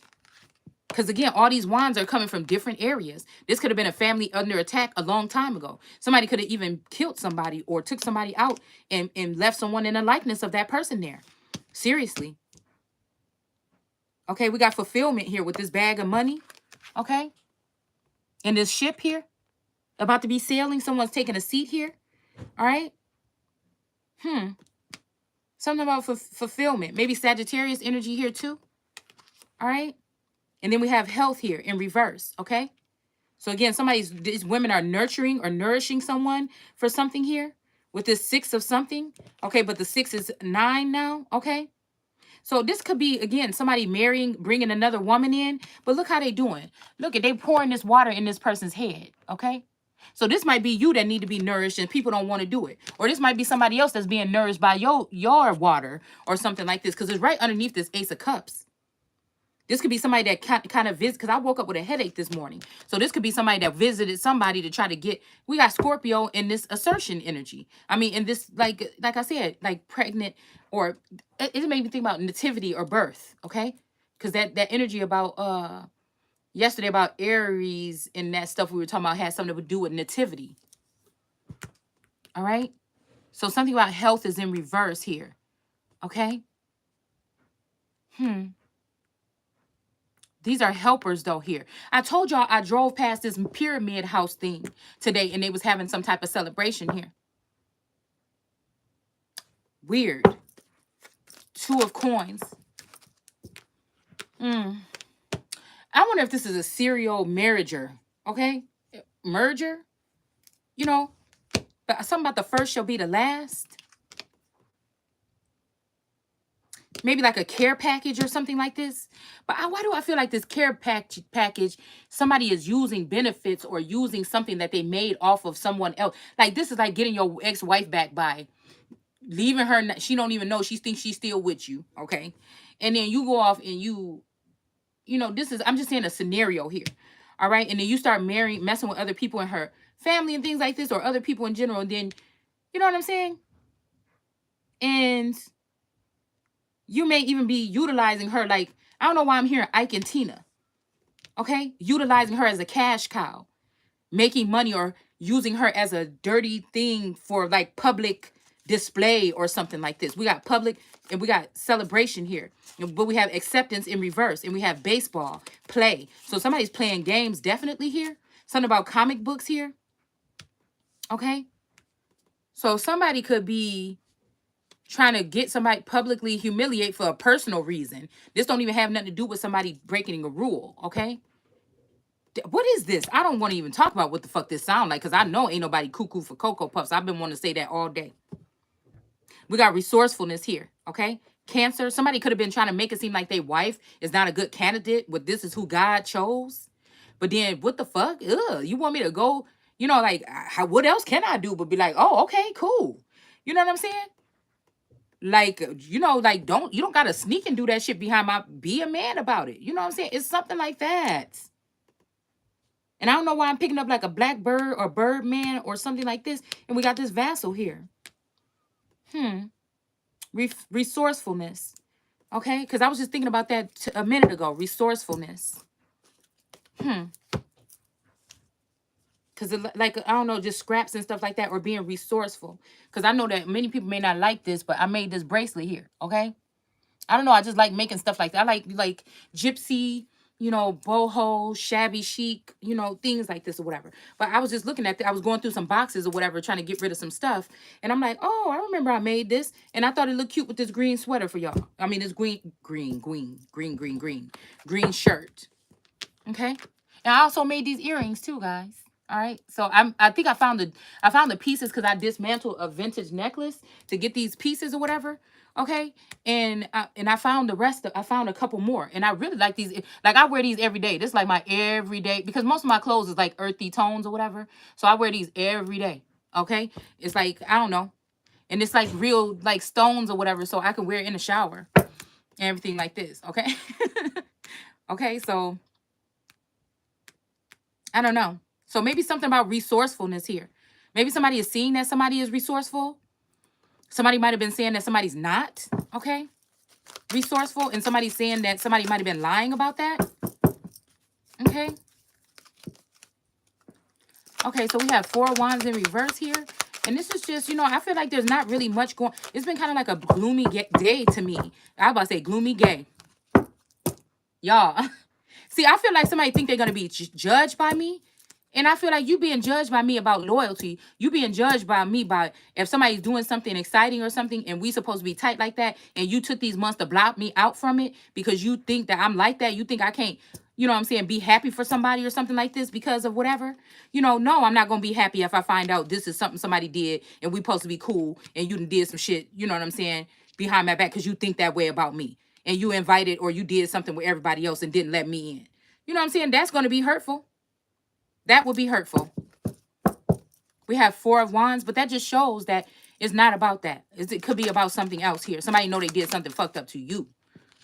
Because again, all these wands are coming from different areas. This could have been a family under attack a long time ago. Somebody could have even killed somebody or took somebody out and left someone in a likeness of that person there. Seriously. Okay, we got fulfillment here with this bag of money. Okay. And this ship here about to be sailing. Someone's taking a seat here. All right. Something about fulfillment. Maybe Sagittarius energy here too. All right. And then we have health here in reverse. Okay. So again, these women are nurturing or nourishing someone for something here with this 6 of something. Okay. But the 6 is 9 now. Okay. So this could be, again, somebody marrying, bringing another woman in. But look how they doing. Look at they pouring this water in this person's head. Okay. So this might be you that need to be nourished and people don't want to do it. Or this might be somebody else that's being nourished by your water or something like this. Because it's right underneath this Ace of Cups. This could be somebody that kind of visit, because I woke up with a headache this morning. So this could be somebody that visited somebody to try to get, we got Scorpio in this assertion energy. I mean, in this, like I said, like pregnant, or it made me think about nativity or birth, okay? Because that energy about, yesterday about Aries and that stuff we were talking about had something to do with nativity. All right? So something about health is in reverse here, okay? These are helpers though here. I told y'all I drove past this pyramid house thing today and they was having some type of celebration here. Weird. 2 of coins. I wonder if this is a serial marriager. Okay? Merger? You know, but something about the first shall be the last. Maybe like a care package or something like this. But why do I feel like this care package, somebody is using benefits or using something that they made off of someone else? Like this is like getting your ex-wife back by leaving her. She don't even know. She thinks she's still with you. Okay. And then you go off and you know, this is, I'm just saying a scenario here. All right. And then you start messing with other people in her family and things like this, or other people in general. And then, you know what I'm saying? And you may even be utilizing her. Like, I don't know why I'm hearing Ike and Tina. Okay. Utilizing her as a cash cow, making money, or using her as a dirty thing for like public display or something like this. We got public and we got celebration here, but we have acceptance in reverse, and we have baseball play. So somebody's playing games definitely here. Something about comic books here. Okay. So somebody could be trying to get somebody publicly humiliate for a personal reason. This don't even have nothing to do with somebody breaking a rule. Okay. What is this? I don't want to even talk about what the fuck this sound like, because I know ain't nobody cuckoo for Cocoa Puffs. I've been wanting to say that all day. We got resourcefulness here, okay? Cancer. Somebody could have been trying to make it seem like their wife is not a good candidate, but this is who God chose. But then what the fuck? Ugh, you want me to go, you know, like, what else can I do but be like, oh, okay, cool. You know what I'm saying? Like, you know, like, you don't got to sneak and do that shit behind be a man about it. You know what I'm saying? It's something like that. And I don't know why I'm picking up like a black bird or bird man or something like this. And we got this vassal here. Resourcefulness. Okay? Because I was just thinking about that a minute ago. Resourcefulness. Because like, I don't know, just scraps and stuff like that, or being resourceful. Because I know that many people may not like this, but I made this bracelet here. Okay. I don't know. I just like making stuff like that. I like gypsy, boho, shabby chic, things like this or whatever. But I was just looking at I was going through some boxes or whatever, trying to get rid of some stuff. And I'm like, oh, I remember I made this. And I thought it looked cute with this green sweater for y'all. I mean, this green shirt. Okay. And I also made these earrings too, guys. All right. So I think I found the pieces because I dismantled a vintage necklace to get these pieces or whatever. Okay. And I found the rest I found a couple more. And I really like these. Like, I wear these every day. This is like my everyday, because most of my clothes is like earthy tones or whatever. So I wear these every day. Okay. It's like, I don't know. And it's like real like stones or whatever. So I can wear it in the shower and everything like this. Okay. Okay. So I don't know. So maybe something about resourcefulness here. Maybe somebody is seeing that somebody is resourceful. Somebody might have been saying that somebody's not, okay, resourceful. And somebody's saying that somebody might have been lying about that. Okay. Okay, so we have 4 of Wands in reverse here. And this is just, I feel like there's not really much going. It's been kind of like a gloomy day to me. I was about to say gloomy gay. Y'all. See, I feel like somebody think they're going to be judged by me. And I feel like you being judged by me about loyalty. You being judged by me by if somebody's doing something exciting or something and we supposed to be tight like that. And you took these months to block me out from it because you think that I'm like that. You think I can't, be happy for somebody or something like this because of whatever. No, I'm not going to be happy if I find out this is something somebody did and we supposed to be cool and you did some shit, you know what I'm saying, behind my back because you think that way about me. And you invited or you did something with everybody else and didn't let me in. You know what I'm saying? That's going to be hurtful. That would be hurtful. We have 4 of Wands, but that just shows that it's not about that. It could be about something else here. Somebody know they did something fucked up to you.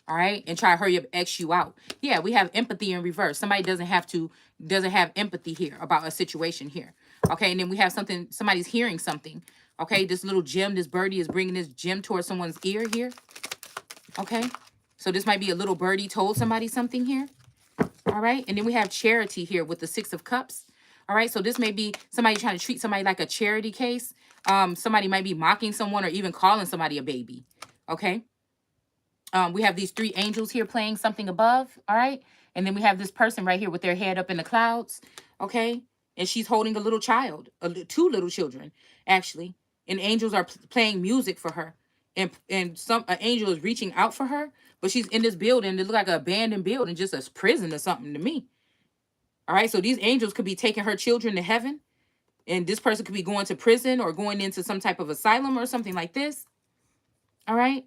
All right. And try to hurry up, X you out. Yeah, we have empathy in reverse. Somebody doesn't have empathy here about a situation here. Okay. And then we have somebody's hearing something. Okay. This little gem, this birdie is bringing this gem towards someone's ear here. Okay. So this might be a little birdie told somebody something here. All right. And then we have charity here with the 6 of Cups. All right. So this may be somebody trying to treat somebody like a charity case. Somebody might be mocking someone or even calling somebody a baby. Okay. We have these 3 angels here playing something above. All right. And then we have this person right here with their head up in the clouds. Okay. And she's holding a little child, 2 little children, actually. And angels are playing music for her. And some angel is reaching out for her. But she's in this building. It looks like an abandoned building, just a prison or something to me. All right. So these angels could be taking her children to heaven. And this person could be going to prison or going into some type of asylum or something like this. All right.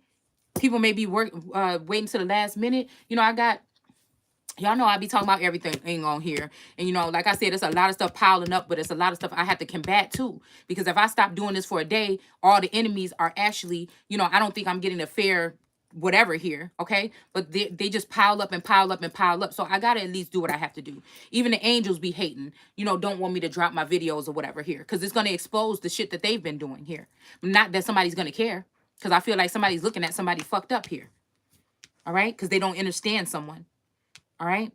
People may be waiting to the last minute. Y'all know I be talking about everything on here. And, like I said, it's a lot of stuff piling up, but it's a lot of stuff I have to combat too. Because if I stop doing this for a day, all the enemies are actually, I don't think I'm getting a fair whatever here, okay? But they just pile up and pile up and pile up. So I got to at least do what I have to do. Even the angels be hating, don't want me to drop my videos or whatever here. Because it's going to expose the shit that they've been doing here. Not that somebody's going to care. Because I feel like somebody's looking at somebody fucked up here. All right? Because they don't understand someone. All right?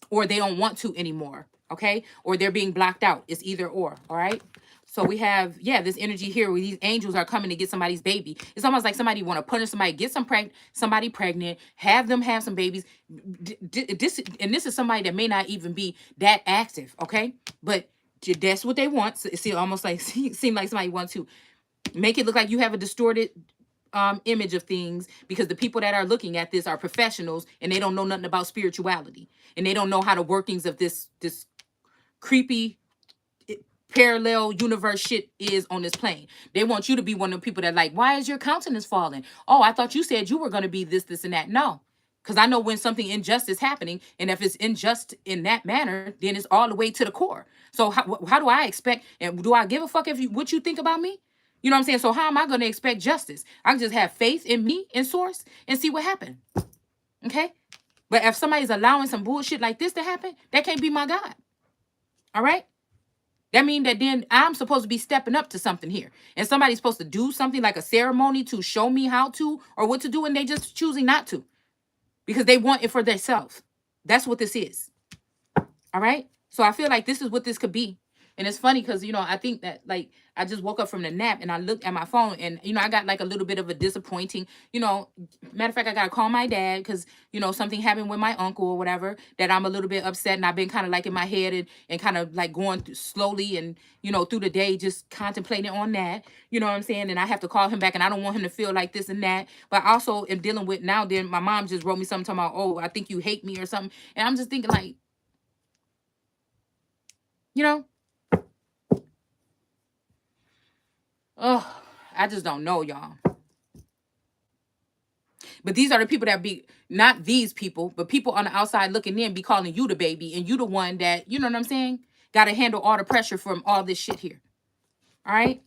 Or they don't want to anymore. Okay? Or they're being blocked out. It's either or. All right? So we have, this energy here where these angels are coming to get somebody's baby. It's almost like somebody want to punish somebody, get somebody pregnant, have them have some babies. This is somebody that may not even be that active. Okay? But that's what they want. So it almost like seem like somebody wants to make it look like you have a distorted image of things because the people that are looking at this are professionals and they don't know nothing about spirituality and they don't know how the workings of this creepy parallel universe shit is on this plane. They want you to be one of the people that like, why is your countenance falling? Oh, I thought you said you were going to be this, and that. No, because I know when something unjust is happening, and if it's unjust in that manner, then it's all the way to the core. So how do I expect, and do I give a fuck what you think about me? You know what I'm saying? So how am I going to expect justice? I can just have faith in me and source and see what happens. Okay? But if somebody's allowing some bullshit like this to happen, that can't be my God. All right? That means that then I'm supposed to be stepping up to something here. And somebody's supposed to do something like a ceremony to show me how to or what to do, and they just choosing not to. Because they want it for themselves. That's what this is. All right? So I feel like this is what this could be. And it's funny because, you know, I think that like I just woke up from the nap and I looked at my phone and, you know, I got like a little bit of a disappointing, you know, matter of fact, I got to call my dad because, you know, something happened with my uncle or whatever that I'm a little bit upset. And I've been kind of like in my head and kind of like going through slowly and, you know, through the day, just contemplating on that, you know what I'm saying? And I have to call him back and I don't want him to feel like this and that. But I also am dealing with now, then my mom just wrote me something talking about, oh, I think you hate me or something. And I'm just thinking like, you know, oh, I just don't know, y'all. But these are the people that be not these people, but people on the outside looking in be calling you the baby, and you the one that, you know what I'm saying? Got to handle all the pressure from all this shit here. All right.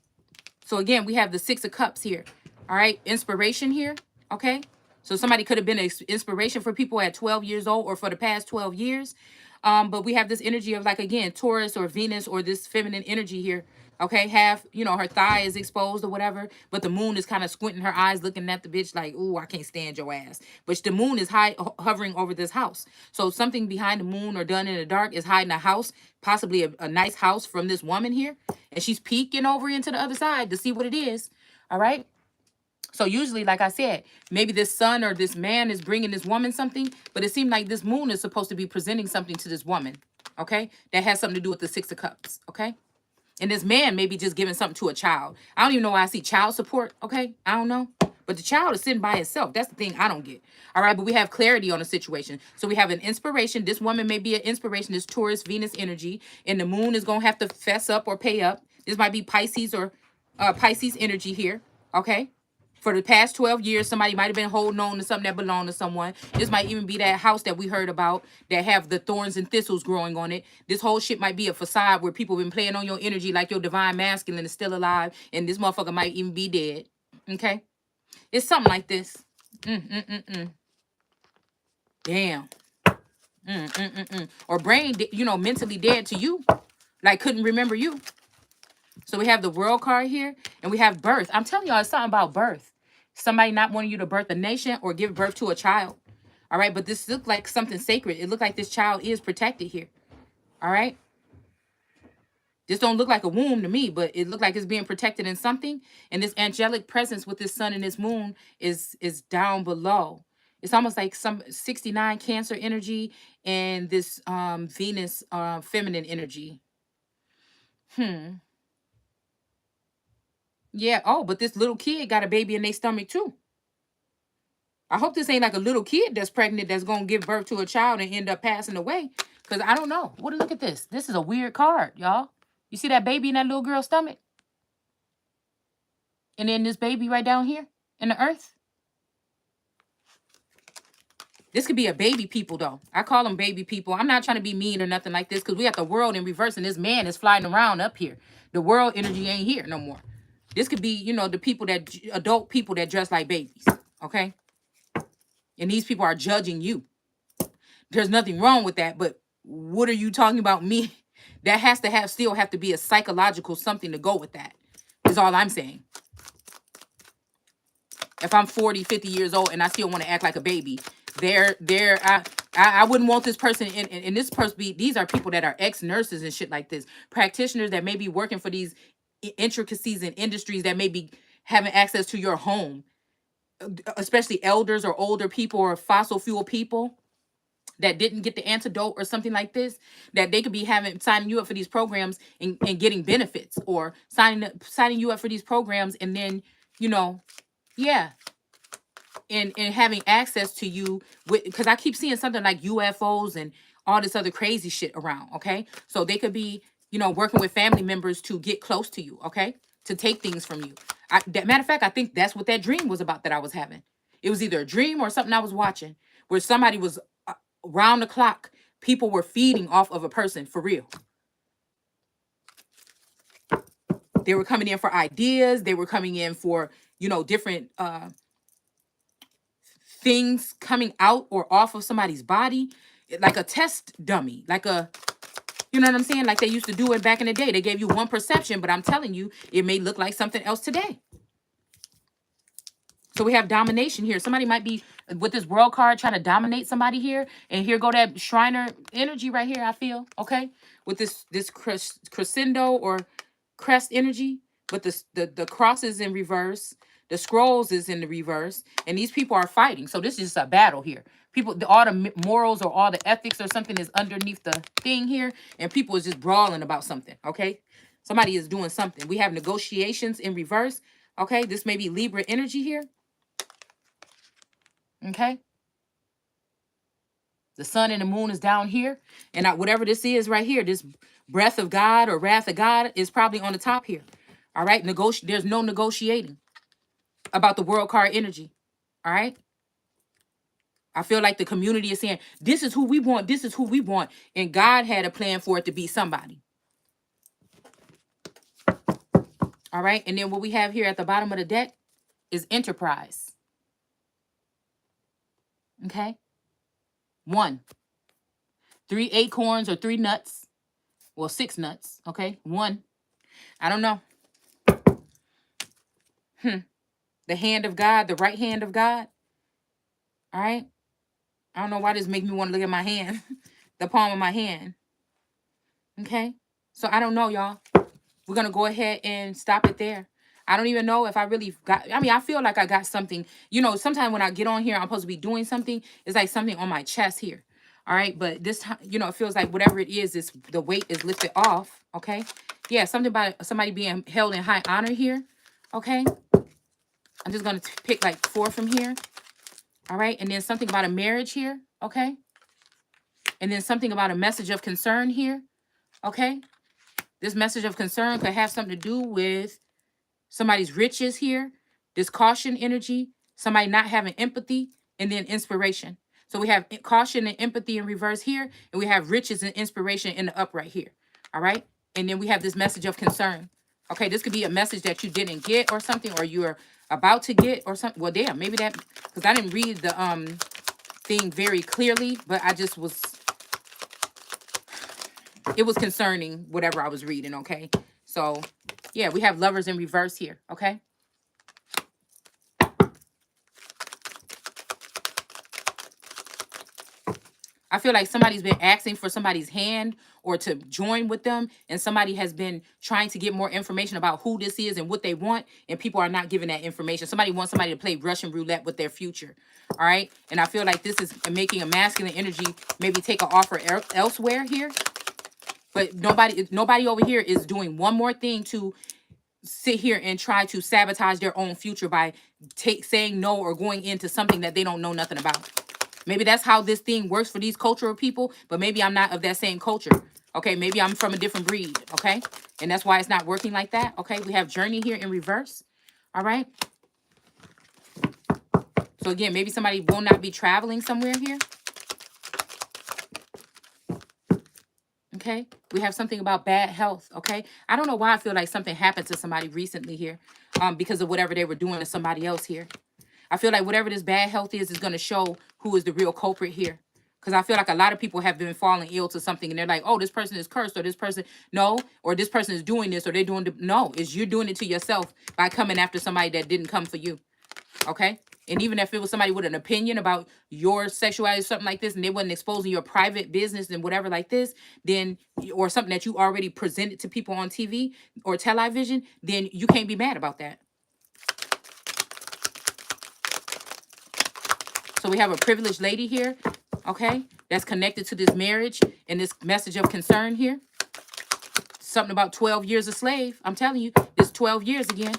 So again, we have the 6 of Cups here. All right. Inspiration here. Okay. So somebody could have been an inspiration for people at 12 years old or for the past 12 years. But we have this energy of like, again, Taurus or Venus or this feminine energy here. Okay, half, you know, her thigh is exposed or whatever, but the moon is kind of squinting her eyes looking at the bitch like, ooh, I can't stand your ass. But the moon is hovering over this house. So something behind the moon or done in the dark is hiding a house, possibly a nice house from this woman here. And she's peeking over into the other side to see what it is. All right. So usually, like I said, maybe this son or this man is bringing this woman something, but it seemed like this moon is supposed to be presenting something to this woman. Okay. That has something to do with the 6 of Cups. Okay. And this man may be just giving something to a child. I don't even know why I see child support. Okay. I don't know. But the child is sitting by itself. That's the thing I don't get. All right. But we have clarity on the situation. So we have an inspiration. This woman may be an inspiration. This Taurus, Venus energy. And the moon is going to have to fess up or pay up. This might be Pisces or Pisces energy here. Okay. For the past 12 years, somebody might have been holding on to something that belonged to someone. This might even be that house that we heard about that have the thorns and thistles growing on it. This whole shit might be a facade where people been playing on your energy like your divine masculine is still alive and this motherfucker might even be dead. Okay? It's something like this. Damn. Or brain, you know, mentally dead to you. Like couldn't remember you. So we have the World card here and we have birth. I'm telling y'all, it's something about birth. Somebody not wanting you to birth a nation or give birth to a child. All right. But this looked like something sacred. It looked like this child is protected here. All right. This don't look like a womb to me, but it looked like it's being protected in something. And this angelic presence with this sun and this moon is down below. It's almost like some 69 Cancer energy and this Venus feminine energy. Yeah. Oh, but this little kid got a baby in their stomach too. I hope this ain't like a little kid that's pregnant that's going to give birth to a child and end up passing away. Because I don't know. What? Look at this. This is a weird card, y'all. You see that baby in that little girl's stomach? And then this baby right down here in the earth? This could be a baby people, though. I call them baby people. I'm not trying to be mean or nothing like this because we got the world in reverse and this man is flying around up here. The world energy ain't here no more. This could be, you know, the people that, adult people that dress like babies, okay? And these people are judging you. There's nothing wrong with that, but what are you talking about me? That has to still have to be a psychological something to go with that, is all I'm saying. If I'm 40, 50 years old and I still want to act like a baby, I wouldn't want this person and this person these are people that are ex-nurses and shit like this, practitioners that may be working for these intricacies and industries that may be having access to your home, especially elders or older people or fossil fuel people that didn't get the antidote or something like this, that they could be signing you up for these programs and getting benefits, or signing you up for these programs and then, you know, yeah, and having access to you because I keep seeing something like UFOs and all this other crazy shit around. Okay, so they could be, you know, working with family members to get close to you. Okay, to take things from you. Matter of fact, I think that's what that dream was about that I was having. It was either a dream or something I was watching where somebody was round the clock. People were feeding off of a person for real. They were coming in for ideas. They were coming in for, you know, different things coming out or off of somebody's body, like a test dummy, like a, you know what I'm saying? Like they used to do it back in the day. They gave you one perception, but I'm telling you, it may look like something else today. So we have domination here. Somebody might be with this world card trying to dominate somebody here. And here go that Shriner energy right here, I feel. Okay. With this crescendo or crest energy. But the cross is in reverse. The scrolls is in the reverse. And these people are fighting. So this is just a battle here. People, all the morals or all the ethics or something is underneath the thing here. And people is just brawling about something. Okay. Somebody is doing something. We have negotiations in reverse. Okay. This may be Libra energy here. Okay. The sun and the moon is down here. And whatever this is right here, this breath of God or wrath of God is probably on the top here. All right. There's no negotiating about the world card energy. All right. I feel like the community is saying, this is who we want. This is who we want. And God had a plan for it to be somebody. All right. And then what we have here at the bottom of the deck is enterprise. Okay. 1, 3 acorns or 3 nuts. Well, 6 nuts. Okay. 1. I don't know. The hand of God, the right hand of God. All right. I don't know why this makes me want to look at my hand. The palm of my hand. Okay. So I don't know, y'all. We're going to go ahead and stop it there. I don't even know if I really got, I mean, I feel like I got something, you know, sometimes when I get on here, I'm supposed to be doing something. It's like something on my chest here. All right. But this time, you know, it feels like whatever it is the weight is lifted off. Okay. Yeah. Something about somebody being held in high honor here. Okay. I'm just going to pick like 4 from here. All right. And then something about a marriage here. Okay. And then something about a message of concern here. Okay. This message of concern could have something to do with somebody's riches here, this caution energy, somebody not having empathy, and then inspiration. So we have caution and empathy in reverse here, and we have riches and inspiration in the upright here. All right. And then we have this message of concern. Okay. This could be a message that you didn't get or something, or you're about to get or something. Well, damn, maybe that, because I didn't read the thing very clearly, but I just was, it was concerning whatever I was reading. Okay. So yeah, we have lovers in reverse here. Okay. I feel like somebody's been asking for somebody's hand or to join with them, and somebody has been trying to get more information about who this is and what they want, and people are not giving that information. Somebody wants somebody to play Russian roulette with their future. All right. And I feel like this is making a masculine energy maybe take an offer elsewhere here. But nobody over here is doing one more thing to sit here and try to sabotage their own future by saying no or going into something that they don't know nothing about. Maybe that's how this thing works for these cultural people, but maybe I'm not of that same culture. Okay, maybe I'm from a different breed. Okay, and that's why it's not working like that. Okay, we have journey here in reverse. All right. So again, maybe somebody will not be traveling somewhere here. Okay, we have something about bad health. Okay, I don't know why I feel like something happened to somebody recently here, because of whatever they were doing to somebody else here. I feel like whatever this bad health is going to show who is the real culprit here. Because I feel like a lot of people have been falling ill to something and they're like, oh, this person is cursed, or this person, no, or this person is doing this, or they're doing, no, it's you doing it to yourself by coming after somebody that didn't come for you. Okay. And even if it was somebody with an opinion about your sexuality or something like this, and they wasn't exposing your private business and whatever like this, then, or something that you already presented to people on TV or television, then you can't be mad about that. So we have a privileged lady here, okay, that's connected to this marriage and this message of concern here. Something about 12 years a slave. I'm telling you, it's 12 years again.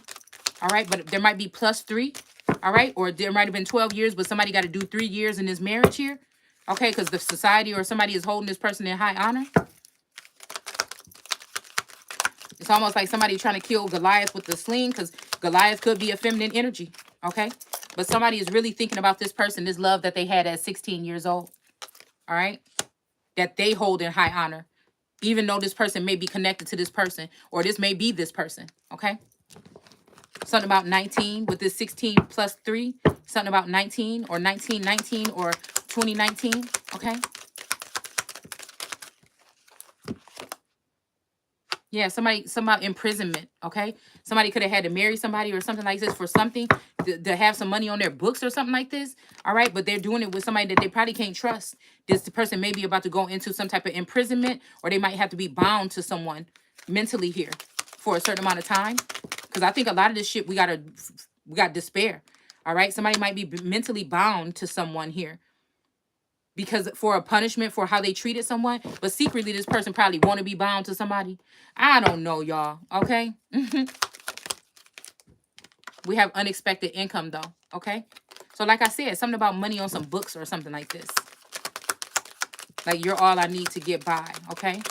All right, but there might be +3. All right, or there might have been 12 years, but somebody got to do 3 years in this marriage here. Okay, because the society or somebody is holding this person in high honor. It's almost like somebody trying to kill Goliath with the sling, because Goliath could be a feminine energy. Okay, but somebody is really thinking about this person, this love that they had at 16 years old. All right, that they hold in high honor, even though this person may be connected to this person, or this may be this person. Okay. Something about 19 with this 16 + 3. Something about 19 or 1919 or 2019. Okay. Yeah, somebody imprisonment, okay? Somebody could have had to marry somebody or something like this for something to have some money on their books or something like this. All right, but they're doing it with somebody that they probably can't trust. This person may be about to go into some type of imprisonment, or they might have to be bound to someone mentally here for a certain amount of time. Because I think a lot of this shit we got despair. All right, somebody might be mentally bound to someone here because for a punishment for how they treated someone, but secretly this person probably want to be bound to somebody. I don't know, y'all. Okay. We have unexpected income though. Okay. So like I said, something about money on some books or something like this. Like you're all I need to get by. Okay.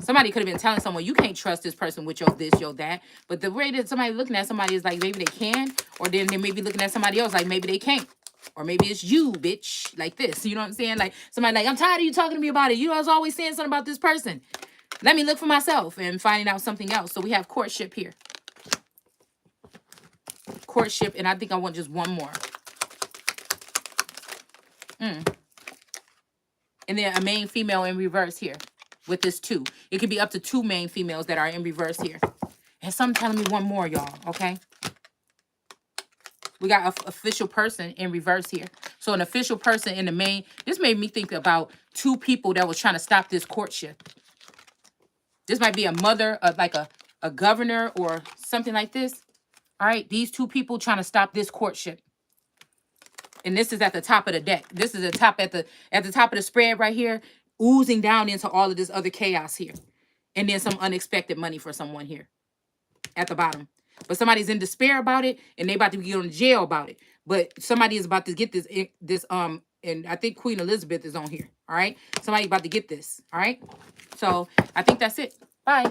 Somebody could have been telling someone you can't trust this person with your this, your that. But the way that somebody looking at somebody is like maybe they can, or then they may be looking at somebody else like maybe they can't. Or maybe it's you, bitch, like this. You know what I'm saying? Like somebody like, I'm tired of you talking to me about it. You know, I was always saying something about this person. Let me look for myself and finding out something else. So we have courtship here. Courtship, and I think I want just one more. And then a main female in reverse here with this 2. It could be up to 2 main females that are in reverse here. And some telling me one more, y'all, okay? We got an official person in reverse here. So an official person in the main. This made me think about 2 people that was trying to stop this courtship. This might be a mother, like a governor or something like this. All right, these 2 people trying to stop this courtship. And this is at the top of the deck. This is the top at the top of the spread right here, oozing down into all of this other chaos here. And then some unexpected money for someone here at the bottom. But somebody's in despair about it, and they about to get on jail about it. But somebody is about to get this, and I think Queen Elizabeth is on here. All right. Somebody about to get this. All right. So I think that's it. Bye.